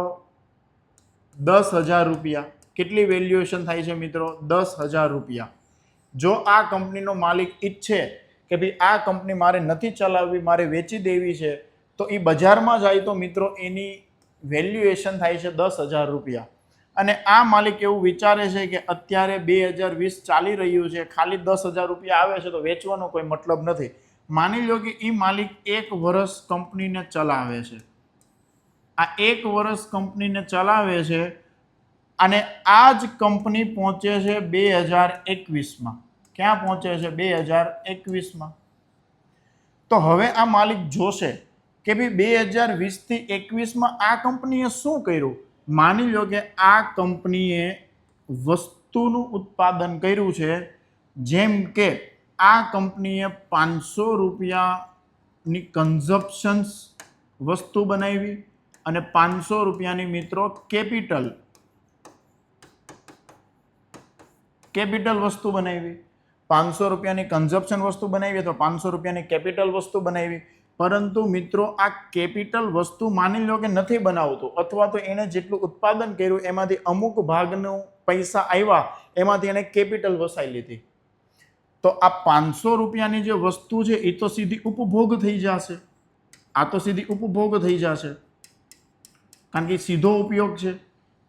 10,000 રૂપિયા. કેટલી વેલ્યુએશન થાય છે મિત્રો? 10,000 રૂપિયા. જો આ કંપનીનો માલિક ઈચ્છે કે ભાઈ આ કંપની મારે નથી ચલાવવી, મારે વેચી દેવી છે, તો એ બજારમાં જાય તો મિત્રો એની વેલ્યુએશન થાય છે 10,000 રૂપિયા. અને આ માલિક એવું વિચારે છે કે અત્યારે 2020 ચાલી રહ્યું છે, ખાલી 10,000 રૂપિયા આવે છે તો વેચવાનો કોઈ મતલબ નથી. માની લો કે એ માલિક 1 વર્ષ કંપનીને ચલાવે છે. આ 1 વર્ષ કંપનીને ચલાવે છે અને આ જ કંપની પહોંચે છે 2021માં. ક્યાં પહોંચે છે? 2021માં. તો હવે આ માલિક જોશે કે ભાઈ 2020 થી 21માં આ કંપનીએ શું કર્યું. માની લો કે આ કંપનીએ વસ્તુનું ઉત્પાદન કર્યું છે, જેમ કે આ કંપનીએ 500 રૂપિયાની કન્ઝપ્શન્સ વસ્તુ બનાવી અને 500 રૂપિયાની મિત્રો કેપિટલ વસ્તુ બનાવી. 500 રૂપિયાની કન્ઝપ્શન વસ્તુ બનાવી તો 500 રૂપિયાની કેપિટલ વસ્તુ બનાવી. પરંતુ મિત્રો આ કેપિટલ વસ્તુ માની લો કે નથી બનાવતો, અથવા તો એને જેટલું ઉત્પાદન કર્યું એમાંથી અમુક ભાગનું પૈસા આવ્યા, એમાંથી એને કેપિટલ વસાઈ લીધી. તો આ 500 રૂપિયાની જે વસ્તુ છે એ તો સીધી ઉપભોગ થઈ જશે. આ તો સીધી ઉપભોગ થઈ જશે, કારણ કે સીધો ઉપયોગ છે.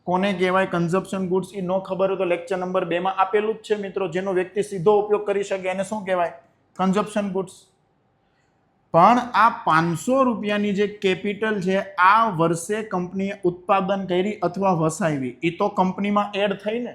કોને કહેવાય કન્ઝપ્શન ગુડ્સ? એ ન ખબર હોય તો લેક્ચર નંબર 2 માં આપેલું જ છે મિત્રો. જેનો વ્યક્તિ સીધો ઉપયોગ કરી શકે એને શું કહેવાય? Consumption goods. પણ આ 500 રૂપિયાની જે કેપિટલ છે આ વર્ષે કંપનીએ ઉત્પાદન કરી અથવા વસાવી, એ તો કંપનીમાં એડ થઈ ને.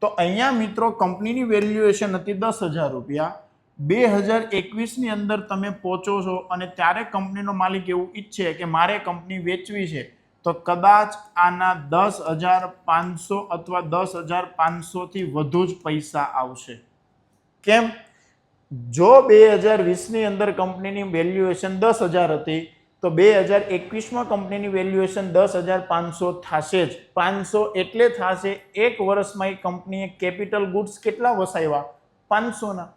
તો અહીંયા મિત્રો કંપનીની વેલ્યુએશન હતી 10,000 રૂપિયા. 2021ની અંદર તમે પહોંચો છો અને ત્યારે કંપનીનો માલિક એવું ઈચ્છે કે મારે કંપની વેચવી છે, તો કદાચ આના 10,500 અથવા 10,500 થી વધુ જ પૈસા આવશે. કેમ? જો 2020ની અંદર કંપનીની વેલ્યુએશન 10,000 હતી તો 2021માં કંપનીની વેલ્યુએશન 10,500 થશે જ. 500 એટલે થશે 1 વર્ષમાં એ કંપનીએ કેપિટલ ગુડ્સ કેટલા વસાવ્યા? 500ના.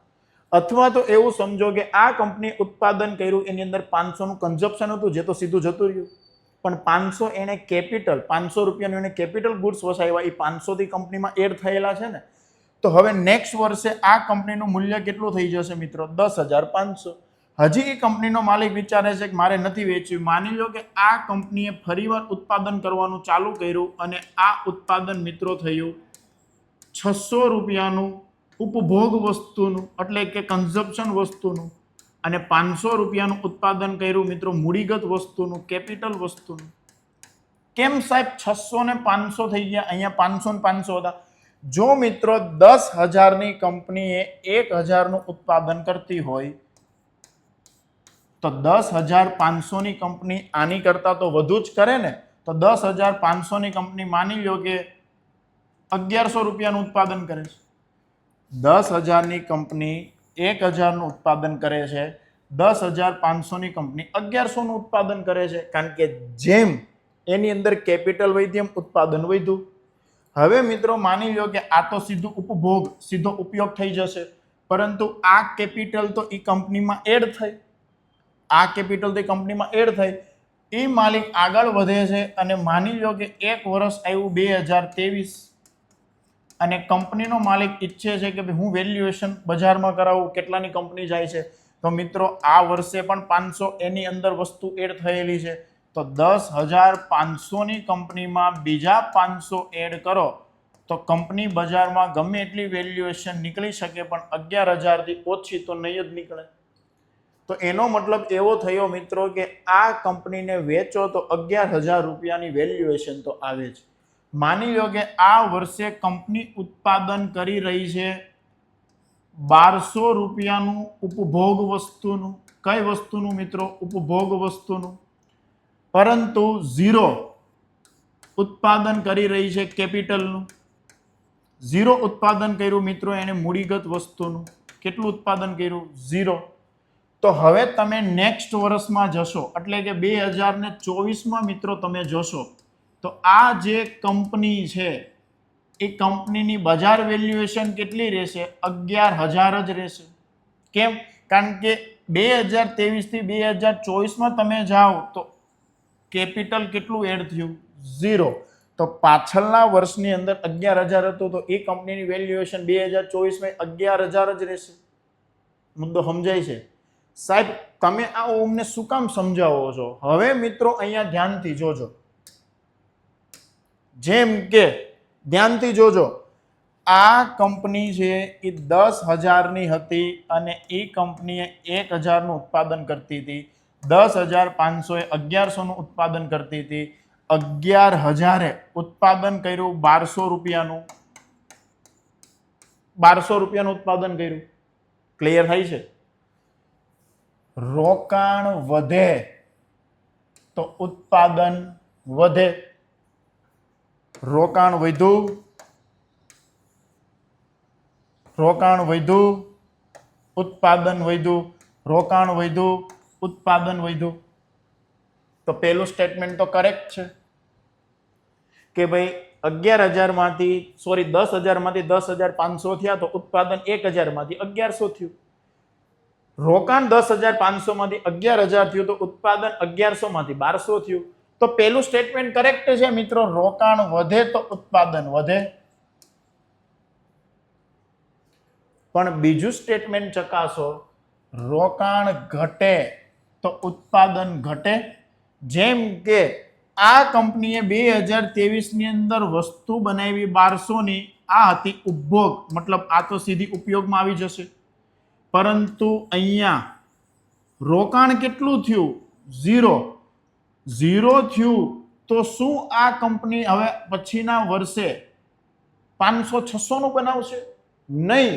અથવા તો એવું સમજો કે આ કંપની ઉત્પાદન કર્યું, એની અંદર 500નું કન્ઝપ્શન હતું, જે તો સીધું જતું રહ્યું. પણ 500 એને કેપિટલ, 500 રૂપિયાનું એને કેપિટલ ગુડ્સ વસાવ્યા, એ 500 થી કંપનીમાં એડ થયેલા છે ને. તો હવે નેક્સ્ટ વર્ષે આ કંપનીનું મૂલ્ય કેટલું થઈ જશે મિત્રો? 10,500. હજી એ કંપનીનો માલિક વિચારે છે કે મારે નથી વેચવી. માની લો કે આ કંપનીએ ફરીવાર ઉત્પાદન કરવાનું ચાલુ કર્યું અને આ ઉત્પાદન મિત્રો થયું 600 રૂપિયાનું ઉપભોગ વસ્તુનું, એટલે કે કન્ઝપ્શન વસ્તુનું, અને 500 રૂપિયાનું ઉત્પાદન કર્યું મિત્રો મૂડીગત વસ્તુનું, કેપિટલ વસ્તુનું. કેમ સાહેબ 600 ને 500 થઈ ગયા? અહીંયા 500 ને 500 હતા. જો મિત્રો 10,000ની કંપનીએ 1,000નું ઉત્પાદન કરતી હોય તો 10,500ની કંપની આની કરતા તો વધુ જ કરે ને. તો 10,500ની કંપની માની લો કે 1,100 રૂપિયાનું ઉત્પાદન કરે છે. 10,000ની કંપની 1,000નું ઉત્પાદન કરે છે, 10,500ની કંપની 1,100નું ઉત્પાદન કરે છે. કારણ કે જેમ એની અંદર કેપિટલ વધી એમ ઉત્પાદન વધ્યું. હવે મિત્રો માની લો કે આ તો સીધું ઉપભોગ, સીધો ઉપયોગ થઈ જશે, પરંતુ આ કેપિટલ તો એ કંપનીમાં એડ થઈ. આ કેપિટલ તો કંપનીમાં એડ થઈ. એ માલિક આગળ વધે છે અને માની લો કે 1 વર્ષ આવ્યું 2023 અને કંપનીનો માલિક ઈચ્છે છે કે હું વેલ્યુએશન બજારમાં કરાવું. કેટલાની કંપની જાય છે? તો મિત્રો આ વર્ષે પણ 500 એની અંદર વસ્તુ એડ થયેલી છે. તો 10,500ની કંપનીમાં બીજા 500 એડ કરો તો કંપની બજારમાં ગમે એટલી વેલ્યુએશન નીકળી શકે, પણ 11,000થી ઓછી તો નહીં જ નીકળે. તો એનો મતલબ એવો થયો મિત્રો કે આ કંપનીને વેચો તો 11,000 રૂપિયાની વેલ્યુએશન તો આવે છે. માની લો કે આ વર્ષે કંપની ઉત્પાદન કરી રહી છે 1,200 રૂપિયાનું ઉપભોગ વસ્તુનું. કઈ વસ્તુનું મિત્રો? ઉપભોગ વસ્તુનું. પરંતુ 0 ઉત્પાદન કરી રહી છે કેપિટલનું, 0 ઉત્પાદન કર્યું મિત્રો એને મૂડીગત વસ્તુનું. કેટલું ઉત્પાદન કર્યું? 0. તો હવે તમે નેક્સ્ટ વર્ષમાં જશો એટલે કે 2024માં મિત્રો તમે જોશો તો આ જે કંપની છે એ કંપનીની બજાર વેલ્યુએશન કેટલી રહેશે? 11,000 જ રહેશે. કેમ? કારણ કે 2023 થી 2024માં તમે જાઓ તો કેપિટલ કેટલું એડ થયું? 0. તો પાછળના વર્ષની અંદર 11,000 હતું તો એ કંપનીની વેલ્યુએશન 2024માં 11,000 જ રહેશે. મુદ્દો સમજાય છે સાહેબ? તમે આ ઓમને શું કામ સમજાવો છો? હવે મિત્રો અહીંયા ધ્યાનથી જોજો, જેમ કે ધ્યાનથી જોજો, આ કંપની છે એ 10,000ની હતી અને એ કંપનીએ 1,000નું ઉત્પાદન કરતી હતી. 10,500 એ 1100નું ઉત્પાદન કરતી હતી. 11,000 ઉત્પાદન કર્યું 1200 રૂપિયાનું. 1200 રૂપિયાનું ઉત્પાદન કર્યું. ક્લિયર થાય છે? રોકાણ વધે તો ઉત્પાદન વધે. રોકાણ વધ્યું, રોકાણ વધ્યું, ઉત્પાદન વધ્યું, રોકાણ વધ્યું, ઉત્પાદન વધ્યું. તો પહેલું સ્ટેટમેન્ટ તો કરેક્ટ છે કે ભાઈ 11,000 માંથી 10,000 માંથી 10,500 થયા તો ઉત્પાદન 1,000 માંથી 1,100 થયું. રોકાણ 10,500 માંથી 11,000 થયું તો ઉત્પાદન 1,100 માંથી 1,200 થયું. તો પહેલું સ્ટેટમેન્ટ કરેક્ટ છે મિત્રો. રોકાણ વધે તો ઉત્પાદન વધે. પણ બીજું સ્ટેટમેન્ટ ચકાસો, રોકાણ ઘટે તો ઉત્પાદન ઘટે. જેમ કે આ કંપનીએ 2023ની અંદર વસ્તુ બનાવી 1200ની, આ હતી ઉપભોગ, મતલબ આ તો સીધી ઉપયોગમાં આવી જશે. પરંતુ અહીંયા રોકાણ કેટલું થયું? 0. 0 થયું તો શું આ કંપની હવે પછીના વર્ષે 500-600 નું બનાવશે? નહીં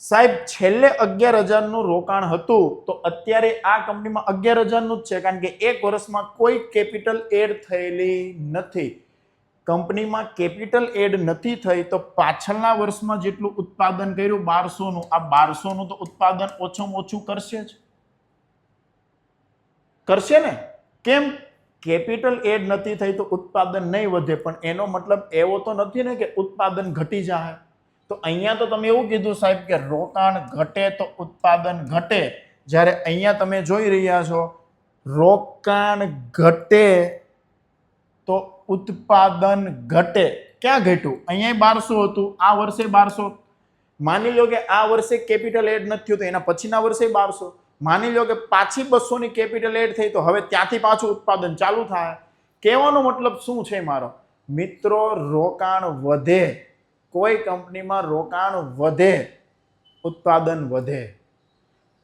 સાહેબ. છેલ્લે 11,000નું રોકાણ હતું તો અત્યારે આ કંપનીમાં 11,000નું જ છે, કારણ કે એક વર્ષમાં કોઈ કેપિટલ એડ થયેલી નથી. કંપનીમાં કેપિટલ એડ નથી થઈ તો પાછળના વર્ષમાં જેટલું ઉત્પાદન કર્યું 1200નું, આ 1200નું તો ઉત્પાદન ઓછું ઓછું કરશે જ. કરશે ને? કેમ? કેપિટલ એડ નથી થઈ તો ઉત્પાદન નહીં વધે. પણ એનો મતલબ એવો તો નથી ને કે ઉત્પાદન ઘટી જાય. તો અહીંયા તો તમે એવું કીધું સાહેબ કે રોકાણ ઘટે તો ઉત્પાદન ઘટે. જ્યારે અહીંયા તમે જોઈ રહ્યા છો રોકાણ ઘટે તો ઉત્પાદન ઘટે. ક્યાં ઘટ્યું? અહીંયા 1200 હતું, આ વર્ષે 1200. માની લો કે આ વર્ષે કેપિટલ એડ નથી થયું તો એના પછીના વર્ષે 1200. માની લો કે પાછી 200ની કેપિટલ એડ થઈ તો હવે ત્યાંથી પાછું ઉત્પાદન ચાલુ થાય. કહેવાનો મતલબ શું છે મારો મિત્રો? રોકાણ વધે, કોઈ કંપનીમાં રોકાણ વધે, ઉત્પાદન વધે.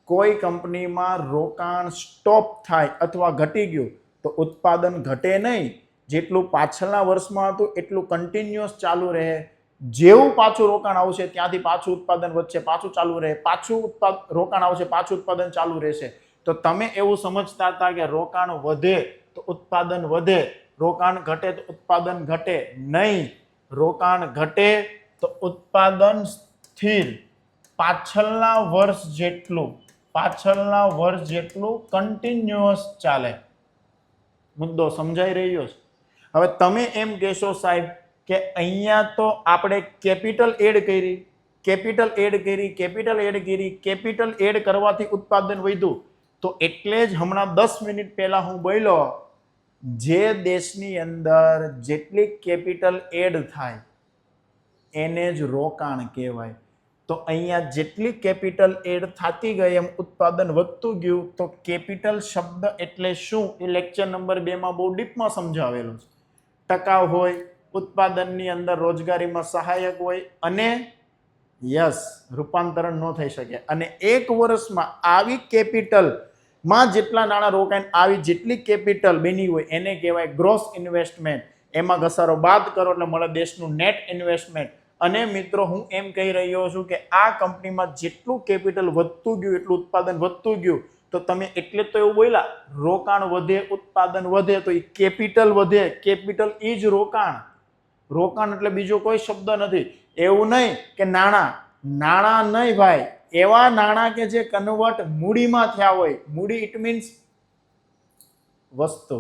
કોઈ કંપનીમાં રોકાણ સ્ટોપ થાય અથવા ઘટી ગયું તો ઉત્પાદન ઘટે નહીં. જેટલું પાછળના વર્ષમાં હતું એટલું કન્ટિન્યુઅસ ચાલુ રહે. જેવું પાછું રોકાણ આવશે ત્યાંથી પાછું ઉત્પાદન વધશે, પાછું ચાલુ રહે, પાછું રોકાણ આવશે, પાછું ઉત્પાદન ચાલુ રહેશે. તો તમે એવું સમજતા હતા કે રોકાણ વધે તો ઉત્પાદન વધે, રોકાણ ઘટે તો ઉત્પાદન ઘટે. નહીં, રોકાણ ઘટે તો ઉત્પાદન સ્થિર પાછળના વર્ષ જેટલું કન્ટિન્યુઅસ ચાલે. મુદ્દો સમજાઈ રહ્યો છે? હવે તમે એમ કહેશો સાહેબ કે અહીંયા તો આપણે કેપિટલ એડ કરી, કરવાથી ઉત્પાદન વધ્યું. તો એટલે જ હમણાં 10 મિનિટ પહેલા હું બોલ્યો, જે દેશની અંદર જેટલી કેપિટલ એડ થાય એને જ રોકાણ કહેવાય. તો અહીંયા જેટલી કેપિટલ એડ થતી ગઈ એમ ઉત્પાદન વધતું ગયું. તો કેપિટલ શબ્દ એટલે શું એ લેક્ચર નંબર 2માં બહુ ડીપમાં સમજાવેલું છે. ટકાઉ હોય, ઉત્પાદનની અંદર રોજગારીમાં સહાયક હોય અને યસ રૂપાંતરણ ન થઈ શકે. અને એક વર્ષમાં આવી કેપિટલમાં જેટલા નાણાં રોકાણ આવી જેટલી કેપિટલ બની હોય એને કહેવાય ગ્રોસ ઇન્વેસ્ટમેન્ટ. એમાં ઘસારો બાદ કરો એટલે મળે દેશનું નેટ ઇન્વેસ્ટમેન્ટ. અને મિત્રો હું એમ કહી રહ્યો છું કે આ કંપનીમાં જેટલું કેપિટલ વધતું ગયું એટલું ઉત્પાદન વધતું ગયું. તો તમે એટલે જ તો એવું બોલ્યા રોકાણ વધે ઉત્પાદન વધે, તો એ કેપિટલ વધે. કેપિટલ ઈ જ રોકાણ. રોકાણ એટલે બીજો કોઈ શબ્દ નથી. એવું નહીં કે નાણાં. નાણાં નહીં ભાઈ, એવા નાણાં કે જે કન્વર્ટ મૂડીમાં થયા હોય. મૂડી ઇટ મીન્સ વસ્તુ.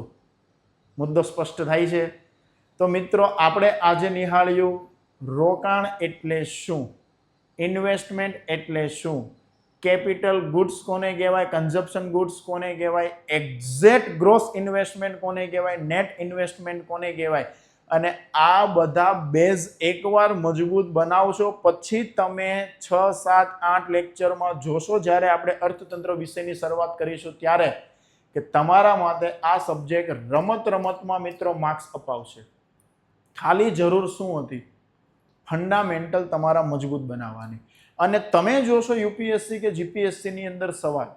મુદ્દો સ્પષ્ટ થાય છે? તો મિત્રો આપણે આજે નિહાળ્યું રોકાણ એટલે શું, ઇન્વેસ્ટમેન્ટ એટલે શું, કેપિટલ ગુડ્સ કોને કહેવાય, કન્ઝપ્શન ગુડ્સ કોને કહેવાય, એક્ઝેક્ટ ગ્રોસ ઇન્વેસ્ટમેન્ટ કોને કહેવાય, નેટ ઇન્વેસ્ટમેન્ટ કોને કહેવાય. અને આ બધા બેઝ એકવાર મજબૂત બનાવશો પછી તમે 6, 7, 8 લેક્ચરમાં જોશો જ્યારે આપણે અર્થતંત્ર વિષયની શરૂઆત કરીશું ત્યારે કે તમારા માટે આ સબ્જેક્ટ રમતમાં મિત્રો માર્ક્સ અપાવશે. ખાલી જરૂર શું હતી? ફંડામેન્ટલ તમારા મજબૂત બનાવવાની. અને તમે જોશો યુપીએસસી કે જીપીએસસી ની અંદર સવાલ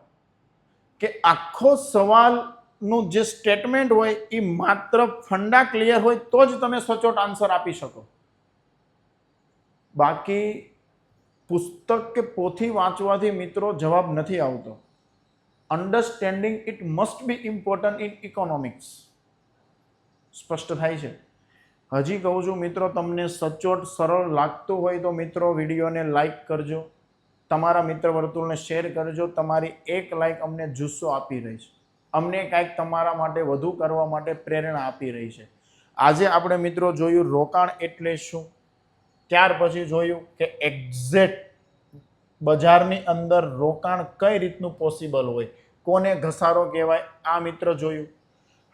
કે આખો સવાલનું જે સ્ટેટમેન્ટ હોય એ માત્ર ફંડા ક્લિયર હોય તો જ તમે સચોટ આન્સર આપી શકો. બાકી પુસ્તક કે પોથી વાંચવાથી મિત્રો જવાબ નથી આવતો. Understanding it must be important in economics. સ્પષ્ટ થાય છે? હજી કહું છું મિત્રો, તમને સચોટ સરળ લાગતું હોય તો મિત્રો વિડીયોને લાઈક કરજો, તમારા મિત્ર વર્તુળને શેર કરજો. તમારી એક લાઈક અમને જુસ્સો આપી રહી છે, અમને કાંઈક તમારા માટે વધુ કરવા માટે પ્રેરણા આપી રહી છે. આજે આપણે મિત્રો જોયું રોકાણ એટલે શું, ત્યાર પછી જોયું કે એક્ઝેક્ટ બજારની અંદર રોકાણ કઈ રીતનું પોસિબલ હોય, કોને ઘસારો કહેવાય, આ મિત્ર જોયું.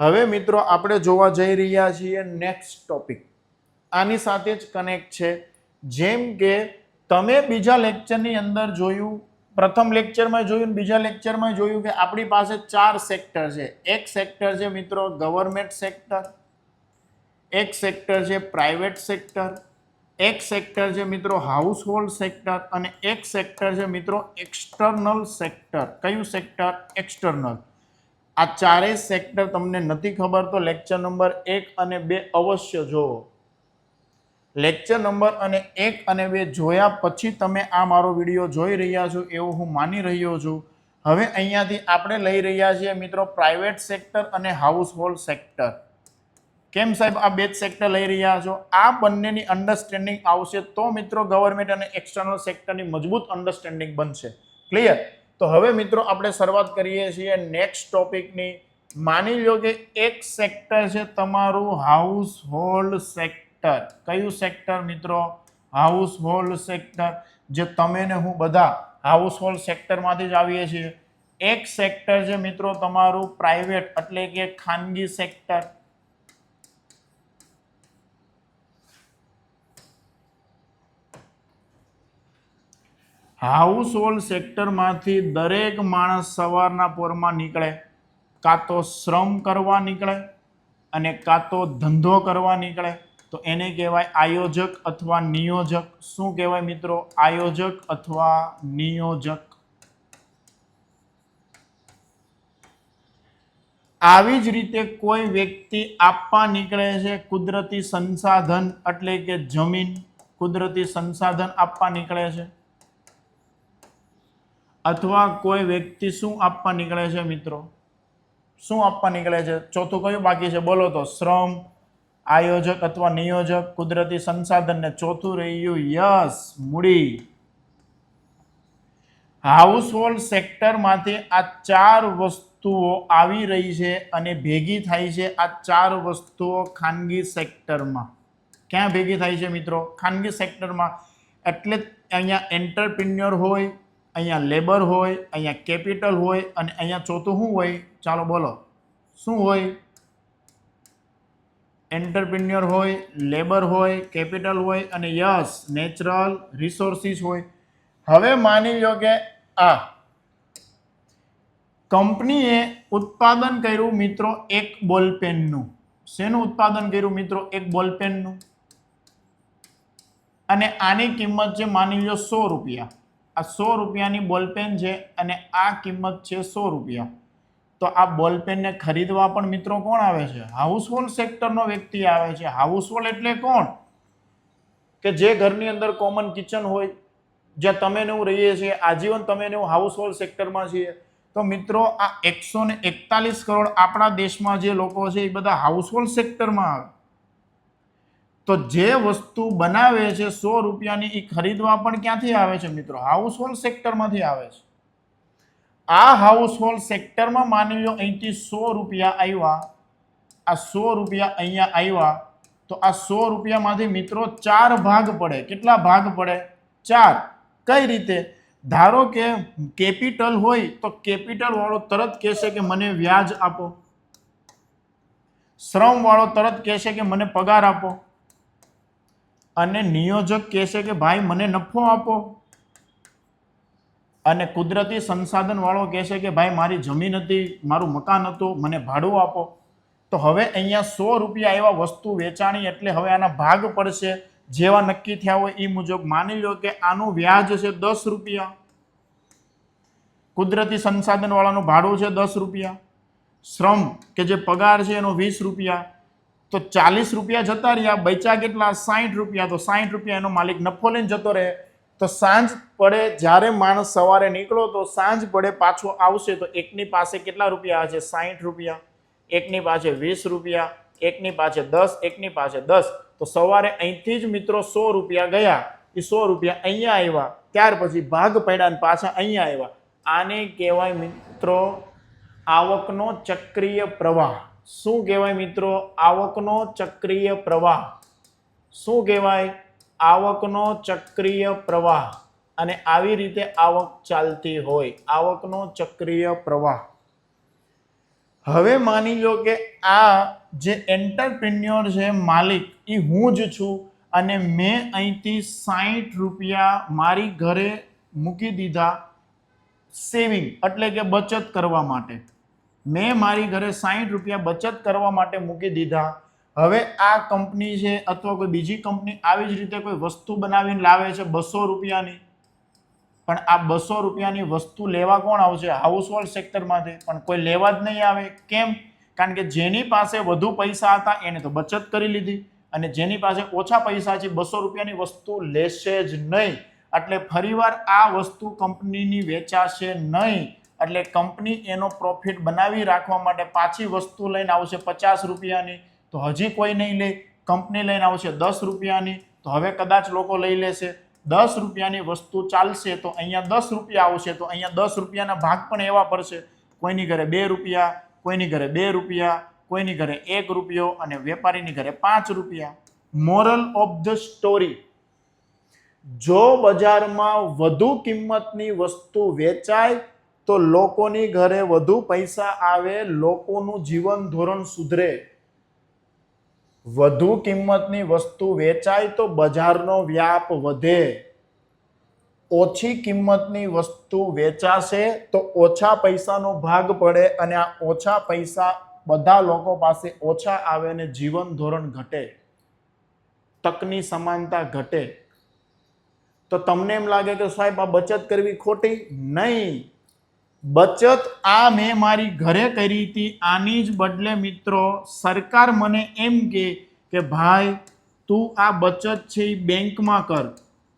હવે મિત્રો આપણે જોવા જઈ રહ્યા છીએ નેક્સ્ટ ટોપિક. આની સાથે જ કનેક્ટ છે. જેમ કે તમે બીજા લેક્ચરની અંદર જોયું, પ્રથમ લેક્ચરમાં જોયું, બીજા લેક્ચરમાં જોયું કે આપણી પાસે 4 સેક્ટર છે. એક સેક્ટર છે મિત્રો ગવર્મેન્ટ સેક્ટર, એક સેક્ટર છે પ્રાઇવેટ સેક્ટર, એક સેક્ટર છે મિત્રો હાઉસહોલ્ડ સેક્ટર અને એક સેક્ટર છે મિત્રો એક્સટર્નલ સેક્ટર. કયું સેક્ટર? એક્સટર્નલ. આ ચારેય સેક્ટર તમને નથી ખબર તો લેક્ચર નંબર 1 અને 2 અવશ્ય જોવો. લેક્ચર નંબર 1 અને 2 જોયા પછી તમે આ મારો વિડીયો જોઈ રહ્યા છો એવું હું માની રહ્યો છું. હવે અહીંયાથી આપણે લઈ રહ્યા છીએ મિત્રો પ્રાઇવેટ સેક્ટર અને હાઉસહોલ્ડ સેક્ટર. કેમ સાહેબ આ બે જ સેક્ટર લઈ રહ્યા છો? આ બંનેની અન્ડરસ્ટેન્ડિંગ આવશે તો મિત્રો ગવર્મેન્ટ અને એક્સટર્નલ સેક્ટરની મજબૂત અન્ડરસ્ટેન્ડિંગ બનશે. ક્લિયર? તો હવે મિત્રો આપણે શરૂઆત કરીએ છીએ નેક્સ્ટ ટોપિકની. માની લો કે એક સેક્ટર છે તમારું હાઉસહોલ્ડ સેક્ટર. કયું સેક્ટર મિત્રો? Household sector. જે તમે ને હું બધા હાઉસહોલ્ડ સેક્ટરમાંથી જ આવીએ છીએ. એક સેક્ટર છે મિત્રો તમારું પ્રાઇવેટ એટલે કે ખાનગી સેક્ટર. હાઉસહોલ્ડ સેક્ટરમાંથી દરેક માણસ સવારના પોરમાં નીકળે, કાં તો શ્રમ કરવા નીકળે અને કાં તો ધંધો કરવા નીકળે. તો એને કહેવાય આયોજક અથવા નિયોજક. શું કહેવાય મિત્રો? આયોજક અથવા નિયોજક. આવી જ રીતે કોઈ વ્યક્તિ આપવા નીકળે છે કુદરતી સંસાધન એટલે કે જમીન, કુદરતી સંસાધન આપવા નીકળે છે. અથવા કોઈ વ્યક્તિ શું આપવા નીકળે છે મિત્રો? શું આપવા નીકળે છે? ચોથું કયું બાકી છે? બોલો તો. શ્રમ, આયોજક અથવા નિયોજક, કુદરતી સંસાધન ને ચોથું રહ્યું યસ મૂડી. હાઉસહોલ્ડ સેક્ટરમાંથી આ 4 વસ્તુઓ આવી રહી છે અને ભેગી થાય છે. આ 4 વસ્તુઓ ખાનગી સેક્ટરમાં. ક્યાં ભેગી થાય છે મિત્રો? ખાનગી સેક્ટરમાં. એટલે અહીંયા એન્ટરપ્રિન્યોર હોય, અહીંયા લેબર હોય, અહીંયા કેપિટલ હોય અને અહીંયા ચોથું શું હોય? ચાલો બોલો. શું હોય? એન્ટરપ્રિન્યોર હોય, લેબર હોય, કેપિટલ હોય અને યસ નેચરલ રિસોર્સિસ હોય. હવે માની લો કે આ કંપનીએ ઉત્પાદન કર્યું મિત્રો એક બોલપેનનું. શેનું ઉત્પાદન કર્યું મિત્રો? એક બોલપેનનું. અને આની કિંમત છે માની લો 100 રૂપિયા. આ 100 રૂપિયાની બોલપેન છે અને આ કિંમત છે 100 રૂપિયા. તો આ બોલપેનને ખરીદવા પણ મિત્રો કોણ આવે છે? હાઉસહોલ્ડ સેક્ટરનો વ્યક્તિ આવે છે. હાઉસહોલ્ડ એટલે કોણ? કે જે ઘરની અંદર કોમન કિચન હોય, જ્યાં તમે ને હું રહીએ છીએ, આજીવન તમે ને હું હાઉસહોલ્ડ સેક્ટરમાં છીએ. તો મિત્રો આ 141 કરોડ આપણા દેશમાં જે લોકો છે એ બધા હાઉસહોલ્ડ સેક્ટરમાં આવે. તો જે વસ્તુ બનાવે છે 100 રૂપિયાની એ ખરીદવા પણ ક્યાંથી આવે છે મિત્રો? હાઉસહોલ્ડ સેક્ટરમાંથી આવે છે. આ હાઉસહોલ્ડ સેક્ટરમાં માની લો અહીંથી 100 રૂપિયા આવ્યા, આ 100 રૂપિયા અહીંયા આવ્યા, તો આ 100 રૂપિયામાંથી મિત્રો 4 ભાગ પડે. કેટલા ભાગ પડે? 4. કઈ રીતે? ધારો કે કેપિટલ હોય તો કેપિટલ વાળો તરત કહેશે કે મને વ્યાજ આપો, શ્રમ વાળો તરત કહેશે કે મને પગાર આપો, અને નિયોજક કહેશે કે ભાઈ મને નફો આપો, અને કુદરતી સંસાધન વાળો કહેશે કે ભાઈ મારી જમીન હતી, મારું મકાન હતું, મને ભાડું આપો. તો હવે અહીંયા 100 રૂપિયા એવા વસ્તુ વેચાણી એટલે હવે આના ભાગ પડશે જેવા નક્કી થયા હોય એ મુજબ. માની લો કે આનું વ્યાજ છે 10 રૂપિયા, કુદરતી સંસાધન વાળાનું ભાડું છે 10 રૂપિયા, શ્રમ કે જે પગાર છે એનો 20 રૂપિયા, તો 40 રૂપિયા જતા રહ્યા, બચ્યા કેટલા? 60 રૂપિયા. તો 60 રૂપિયા એનો માલિક નફો લઈને જતો રહે. તો સાંજ પડે જ્યારે માણસ સવારે નીકળો તો સાંજ પડે પાછો આવશે તો એકની પાસે કેટલા રૂપિયા હશે? 60 રૂપિયા, એકની પાસે 20 રૂપિયા, એકની પાસે 10, એકની પાસે 10. તો સવારે અહીંથી જ મિત્રો 100 રૂપિયા ગયા, એ 100 રૂપિયા અહીંયા આવ્યા, ત્યાર પછી ભાગ પડ્યા અને પાછા અહીંયા આવ્યા. આને કહેવાય મિત્રો આવકનો ચક્રીય પ્રવાહ. શું કહેવાય મિત્રો? આવકનો ચક્રીય પ્રવાહ. શું કહેવાય? આવકનો ચક્રીય પ્રવાહ. અને આવી રીતે આવક ચાલતી હોય, આવકનો ચક્રીય પ્રવાહ. હવે માની લો કે આ જે એન્ટરપ્રિન્યોર છે, માલિક, એ હું જ છું, અને મેં અહીંથી 60 રૂપિયા મારી ઘરે મૂકી દીધા સેવિંગ એટલે કે બચત કરવા માટે. મેં મારી ઘરે 60 રૂપિયા બચત કરવા માટે મૂકી દીધા. હવે આ કંપની છે અથવા કોઈ બીજી કંપની આવી જ રીતે કોઈ વસ્તુ બનાવીને લાવે છે 200 રૂપિયાની, પણ આ 200 રૂપિયાની વસ્તુ લેવા કોણ આવશે? હાઉસહોલ્ડ સેક્ટરમાંથી. પણ કોઈ લેવા જ નહીં આવે. કેમ? કારણ કે જેની પાસે વધુ પૈસા હતા એને તો બચત કરી લીધી, અને જેની પાસે ઓછા પૈસા છે 200 રૂપિયાની વસ્તુ લેશે જ નહીં. એટલે ફરીવાર આ વસ્તુ કંપનીની વેચાશે નહીં. એટલે કંપની એનો પ્રોફિટ બનાવી રાખવા માટે પાછી વસ્તુ લઈને આવશે 50 રૂપિયાની, તો હજી કોઈ નહીં લે. કંપની લઈને આવશે 10 રૂપિયાની, તો હવે કદાચ લોકો લઈ લેશે. 10 રૂપિયાની વસ્તુ ચાલશે તો અહીંયા 10 રૂપિયા આવશે, તો અહીંયા 10 રૂપિયાના ભાગ પણ એવા પડશે. કોઈની ઘરે 2 રૂપિયા, કોઈની ઘરે 2 રૂપિયા, કોઈની ઘરે 1 રૂપિયો, અને વેપારીની ઘરે 5 રૂપિયા. મોરલ ઓફ ધ સ્ટોરી: જો બજારમાં વધુ કિંમતની વસ્તુ વેચાય તો લોકોની ઘરે વધુ પૈસા આવે, લોકોનું જીવન ધોરણ સુધરે. વધુ કિંમતની વસ્તુ વેચાય તો બજારનો વ્યાપ વધે. ઓછી કિંમતની વસ્તુ વેચાશે તો ઓછા પૈસાનો ભાગ પડે, અને આ ઓછા પૈસા બધા લોકો પાસે ઓછા આવે અને જીવન ધોરણ ઘટે, તકની સમાનતા ઘટે. તો તમને એમ લાગે કે સાહેબ આ બચત કરવી ખોટી? નહીં. બચત આ મેં મારી ઘરે કરી હતી, આની જ બદલે મિત્રો સરકાર મને એમ કે ભાઈ તું આ બચત છે એ બેંકમાં કર.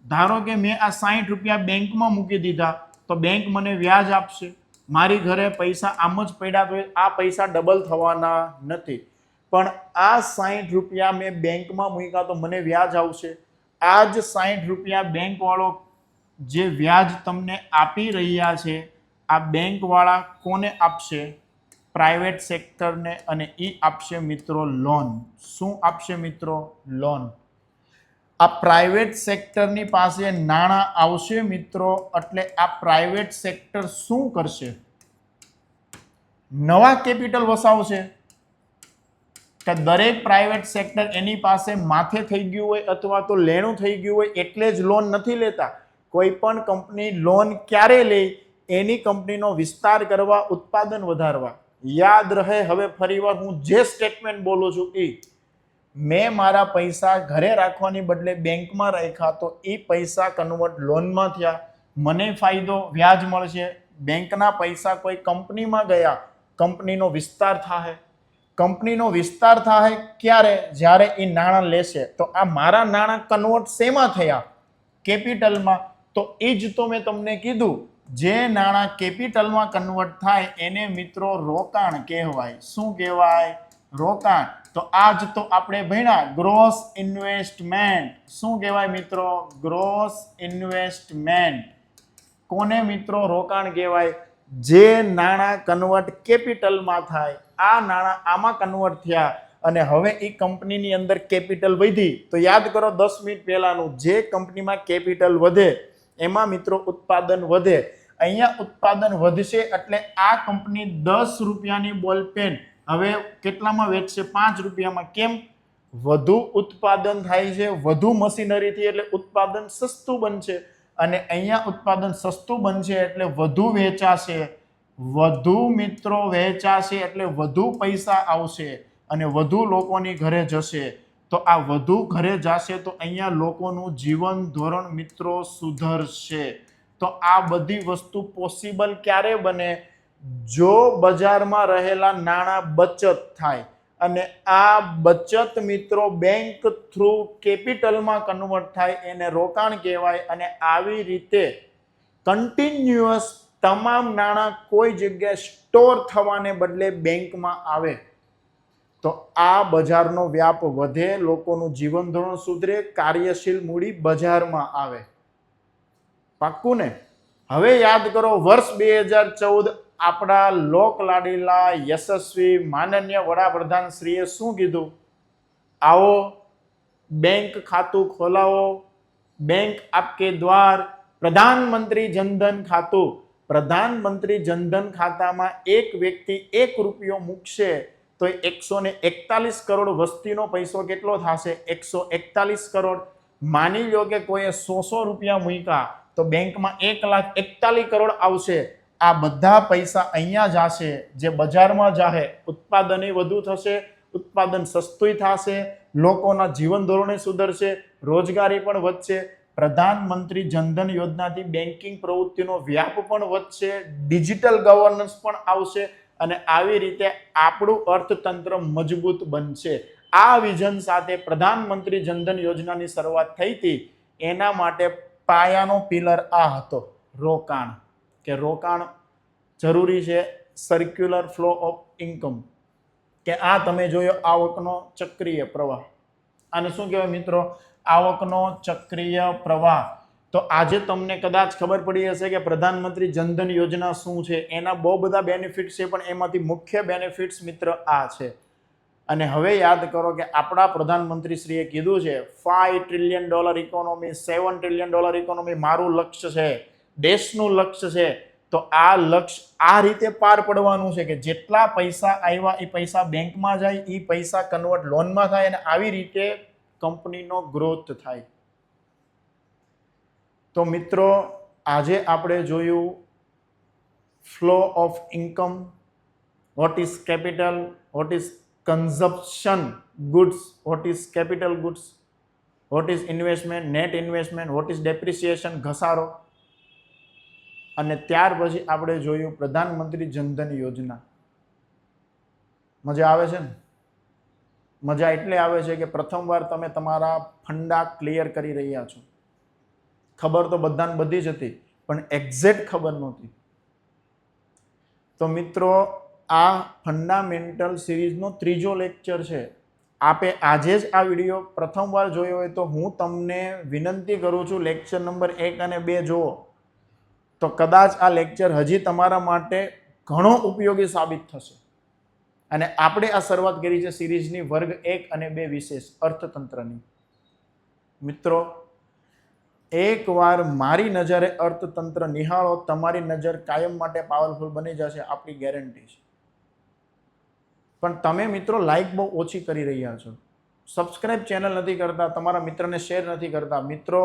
ધારો કે મેં આ 60 રૂપિયા બેંકમાં મૂકી દીધા, તો બેંક મને વ્યાજ આપશે. મારી ઘરે પૈસા આમ જ પડ્યા તો આ પૈસા ડબલ થવાના નથી. પણ આ 60 રૂપિયા મેં બેંકમાં મૂક્યા તો મને વ્યાજ આવશે. આ જ 60 રૂપિયા બેંક વાળો જે વ્યાજ તમને આપી રહ્યા છે, આ બેંક વાળા કોને આપશે? પ્રાઇવેટ સેક્ટરને. અને એ આપશે મિત્રો લોન. શું આપશે મિત્રો? લોન. આ પ્રાઇવેટ સેક્ટરની પાસે નાણાં આવશે મિત્રો, એટલે આ પ્રાઇવેટ સેક્ટર શું કરશે? નવા કેપિટલ વસાવશે. કે દરેક પ્રાઇવેટ સેક્ટર એની પાસે માથે થઈ ગયું હોય અથવા તો લેણું થઈ ગયું હોય એટલે જ લોન નથી લેતા. કોઈ પણ કંપની લોન ક્યારે લે? એની કંપનીનો વિસ્તાર કરવા, ઉત્પાદન વધારવા. યાદ રહે. હવે ફરીવાર હું જે સ્ટેટમેન્ટ બોલું છું એ, મેં મારા પૈસા ઘરે રાખવાની બદલે બેંકમાં રાખ્યા તો એ પૈસા કન્વર્ટ લોનમાં થયા, મને ફાયદો, વ્યાજ મળશે. બેંકના પૈસા કોઈ કંપનીમાં ગયા, કંપનીનો વિસ્તાર થાય. કંપનીનો વિસ્તાર થાય ક્યારે? જ્યારે એ નાણાં લેશે. તો આ મારા નાણાં કન્વર્ટ શેમાં થયા? કેપિટલમાં. તો એ જ તો મેં તમને કીધું જે નાણાં કેપિટલમાં કન્વર્ટ થાય એને મિત્રો રોકાણ કહેવાય. શું કહેવાય? રોકાણ. તો આજ તો આપણે ભણ્યા ગ્રોસ ઇન્વેસ્ટમેન્ટ. શું કહેવાય મિત્રો? Gross investment. કોને મિત્રો રોકાણ કહેવાય? જે નાણાં કન્વર્ટ કેપિટલમાં થાય, આ નાણાં આમાં કન્વર્ટ થયા અને હવે એ કંપનીની અંદર કેપિટલ વધી. તો યાદ કરો 10 મિનિટ પહેલાનું, જે કંપનીમાં કેપિટલ વધે એમાં મિત્રો ઉત્પાદન વધે. અહીંયા ઉત્પાદન વધશે એટલે આ કંપની 10 રૂપિયાની બોલ પેન હવે કેટલામાં વેચશે? 5 રૂપિયામાં. કેમ? વધુ ઉત્પાદન થાય છે, વધુ મશીનરીથી, એટલે ઉત્પાદન સસ્તું બનશે. અને અહીંયા ઉત્પાદન સસ્તું બનશે એટલે વધુ વેચાશે. વધુ મિત્રો વેચાશે એટલે વધુ પૈસા આવશે અને વધુ લોકોની ઘરે જશે. તો આ વધુ ઘરે જશે તો અહીંયા લોકોનું જીવન ધોરણ મિત્રો સુધરશે. તો આ બધી વસ્તુ પોસિબલ ક્યારે બને? જો બજારમાં રહેલા નાણાં બચત થાય અને આ બચત મિત્રો બેંક થ્રુ કેપિટલમાં કન્વર્ટ થાય, એને રોકાણ કહેવાય. અને આવી રીતે કન્ટિન્યુઅસ તમામ નાણાં કોઈ જગ્યાએ સ્ટોર થવાને બદલે બેંકમાં આવે તો આ બજારનો વ્યાપ વધે, લોકોનું જીવન ધોરણ સુધરે, કાર્યશીલ મૂડી બજારમાં આવે. પાક્કું ને? હવે યાદ કરો, વર્ષ 2014 આપણા લોકલાડીલા યશસ્વી માનનીય વડાપ્રધાન શ્રીએ શું કીધું? આવો બેંક ખાતું ખોલાવો, બેંક આપકે દ્વાર, પ્રધાનમંત્રી જનધન ખાતું. પ્રધાનમંત્રી જનધન ખાતામાં એક વ્યક્તિ 1 રૂપિયો મૂકશે તો 141 કરોડ વસ્તીનો પૈસો કેટલો થશે? 141 કરોડ. માની લો કે કોઈએ 100 રૂપિયા મૂક્યા તો બેંકમાં 1,41 કરોડ આવશે. આ બધા પૈસા અહીંયા જશે, જે બજારમાં જાહે. ઉત્પાદન વધુ થશે, ઉત્પાદન સસ્તું થશે, લોકોના જીવન ધોરણે સુધરશે, રોજગારી પણ વધશે. પ્રધાનમંત્રી જનધન યોજનાથી બેન્કિંગ પ્રવૃત્તિનો વ્યાપ પણ વધશે, ડિજિટલ ગવર્નન્સ પણ આવશે અને આવી રીતે આપણું અર્થતંત્ર મજબૂત બનશે. આ વિઝન સાથે પ્રધાનમંત્રી જનધન યોજનાની શરૂઆત થઈ હતી. એના માટે પાયાનો પિલર આ હતો, રોકાણ. કે રોકાણ જરૂરી છે. સર્ક્યુલર ફ્લો ઓફ ઇન્કમ, કે આ તમે જોયો આવકનો ચક્રીય પ્રવાહ. આને શું કહેવાય મિત્રો? આવકનો ચક્રીય પ્રવાહ. તો આજે તમને કદાચ ખબર પડી હશે કે પ્રધાનમંત્રી જનધન યોજના શું છે. એના બહુ બધા બેનિફિટ્સ છે, પણ એમાંથી મુખ્ય બેનિફિટ્સ મિત્ર આ છે. અને હવે યાદ કરો કે આપણા પ્રધાનમંત્રી શ્રીએ કીધું છે $5 ટ્રિલિયન ઇકોનોમી, $7 ટ્રિલિયન ઇકોનોમી મારું લક્ષ્ય છે, દેશનું લક્ષ્ય છે. તો આ લક્ષ્ય આ રીતે પાર પડવાનું છે કે જેટલા પૈસા આવ્યા એ પૈસા બેંકમાં જાય, એ પૈસા કન્વર્ટ લોનમાં થાય અને આવી રીતે કંપનીનો ગ્રોથ થાય. તો મિત્રો આજે આપણે જોયું flow of income, what is capital, what is consumption goods, what is capital goods, what is investment, net investment, what is depreciation, ઘસારો. અને ત્યાર પછી આપણે જોયું પ્રધાનમંત્રી જનધન યોજના. મજા આવે છે ને? મજા એટલે આવે છે કે પ્રથમવાર તમે તમારા ફંડા ક્લિયર કરી રહ્યા છો. ખબર તો બધાને બધી જ હતી, પણ એક્ઝેક્ટ ખબર નહોતી. તો મિત્રો આ ફંડામેન્ટલ સિરીઝનો 3જો લેક્ચર છે. આપે આજે જ આ વિડીયો પ્રથમવાર જોયો હોય તો હું તમને વિનંતી કરું છું, લેક્ચર નંબર 1 અને 2 જુઓ. તો કદાચ આ લેક્ચર હજી તમારા માટે ઘણો ઉપયોગી સાબિત થશે. અને આપણે આ શરૂઆત કરી છે સિરીઝની વર્ગ 1 અને 2 વિશેષ અર્થતંત્રની. મિત્રો એકવાર મારી નજરે અર્થતંત્ર નિહાળો, તમારી નજર કાયમ માટે પાવરફુલ બની જશે, આપણી ગેરંટી છે. પણ તમે મિત્રો લાઈક બહુ ઓછી કરી રહ્યા છો, સબસ્ક્રાઇબ ચેનલ નથી કરતા, તમારા મિત્રને શેર નથી કરતા. મિત્રો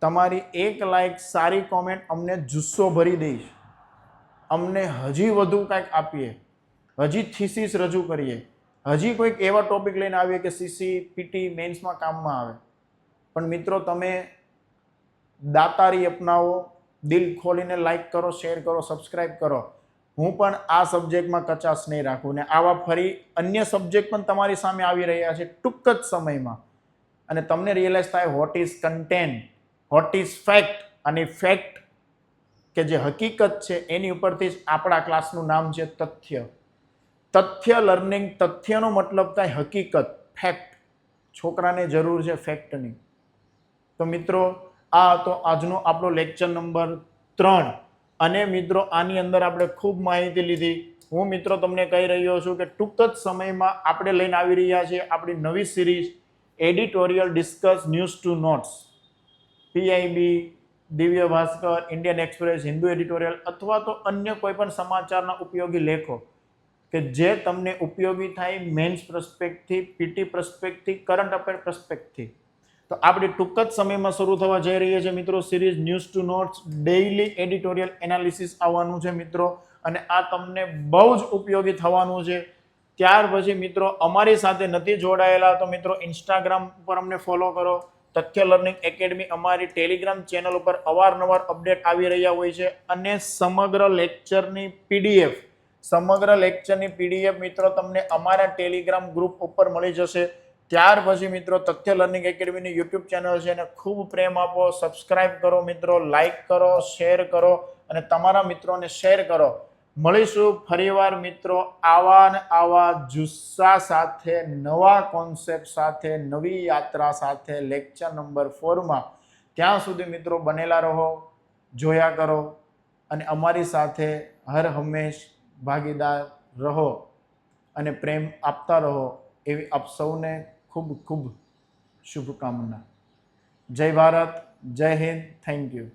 તમારી એક લાઈક, સારી કોમેન્ટ અમને જુસ્સો ભરી દઈશ, અમને હજી વધુ કંઈક આપીએ, હજી થીસીસ રજૂ કરીએ, હજી કોઈક એવા ટોપિક લઈને આવીએ કે સીસી પીટી મેન્સમાં કામમાં આવે. પણ મિત્રો તમે દાતારી અપનાવો, દિલ ખોલીને લાઈક કરો, શેર કરો, સબસ્ક્રાઇબ કરો. હું પણ આ સબ્જેક્ટમાં કચાશ નહીં રાખું ને આવા ફરી અન્ય સબ્જેક્ટ પણ તમારી સામે આવી રહ્યા છે ટૂંક જ સમયમાં. અને તમને રિયલાઇઝ થાય what is content, what is fact, અને ફેક્ટ કે જે હકીકત છે એની ઉપરથી જ આપણા ક્લાસનું નામ છે તથ્ય. તથ્ય લર્નિંગ, તથ્યનો મતલબ થાય હકીકત, ફેક્ટ. છોકરાને જરૂર છે ફેક્ટની. તો મિત્રો આ હતો આજનો આપણો લેક્ચર નંબર 3. અને મિત્રો આની અંદર આપણે ખૂબ માહિતી લીધી. હું મિત્રો તમને કહી રહ્યો છું કે ટૂંક જ સમયમાં આપણે લઈને આવી રહ્યા છીએ આપણી નવી series editorial discuss news to notes. PIB, Divya Bhaskar, Indian Express, Hindu editorial અથવા તો અન્ય કોઈ પણ સમાચારના ઉપયોગી લેખો કે જે તમને ઉપયોગી થાય મેન્સ પ્રસ્પેક્ટથી, પીટી પ્રસ્પેક્ટથી, કરંટ અફેર પ્રસ્પેક્ટથી. તો આપણી ટૂંક જ સમયમાં શરૂ થવા જઈ રહી છે મિત્રો series news to notes. Daily editorial analysis આવવાનું છે મિત્રો, અને આ તમને બહુ જ ઉપયોગી થવાનું છે. ત્યાર પછી મિત્રો અમારી સાથે નથી જોડાયેલા તો મિત્રો ઇન્સ્ટાગ્રામ ઉપર અમને ફોલો કરો. તથ્ય લર્નિંગ એકેડમી અમારી ટેલિગ્રામ ચેનલ ઉપર અવારનવાર અપડેટ આવી રહ્યા હોય છે, અને સમગ્ર લેક્ચરની પીડીએફ મિત્રો તમને અમારા ટેલિગ્રામ ગ્રુપ ઉપર મળી જશે. ત્યાર પછી મિત્રો તથ્ય લર્નિંગ એકેડમીની યુટ્યુબ ચેનલ છે એને ખૂબ પ્રેમ આપો, સબસ્ક્રાઇબ કરો મિત્રો, લાઇક કરો, શેર કરો અને તમારા મિત્રોને શેર કરો. મળીશું ફરીવાર મિત્રો આવા જુસ્સા સાથે, નવા કોન્સેપ્ટ સાથે, નવી યાત્રા સાથે લેક્ચર નંબર 4માં. ત્યાં સુધી મિત્રો બનેલા રહો, જોયા કરો અને અમારી સાથે હર હંમેશ ભાગીદાર રહો અને પ્રેમ આપતા રહો એવી આપ સૌને ખૂબ ખૂબ શુભકામના. જય ભારત, જય હિન્દ, થેન્ક યુ.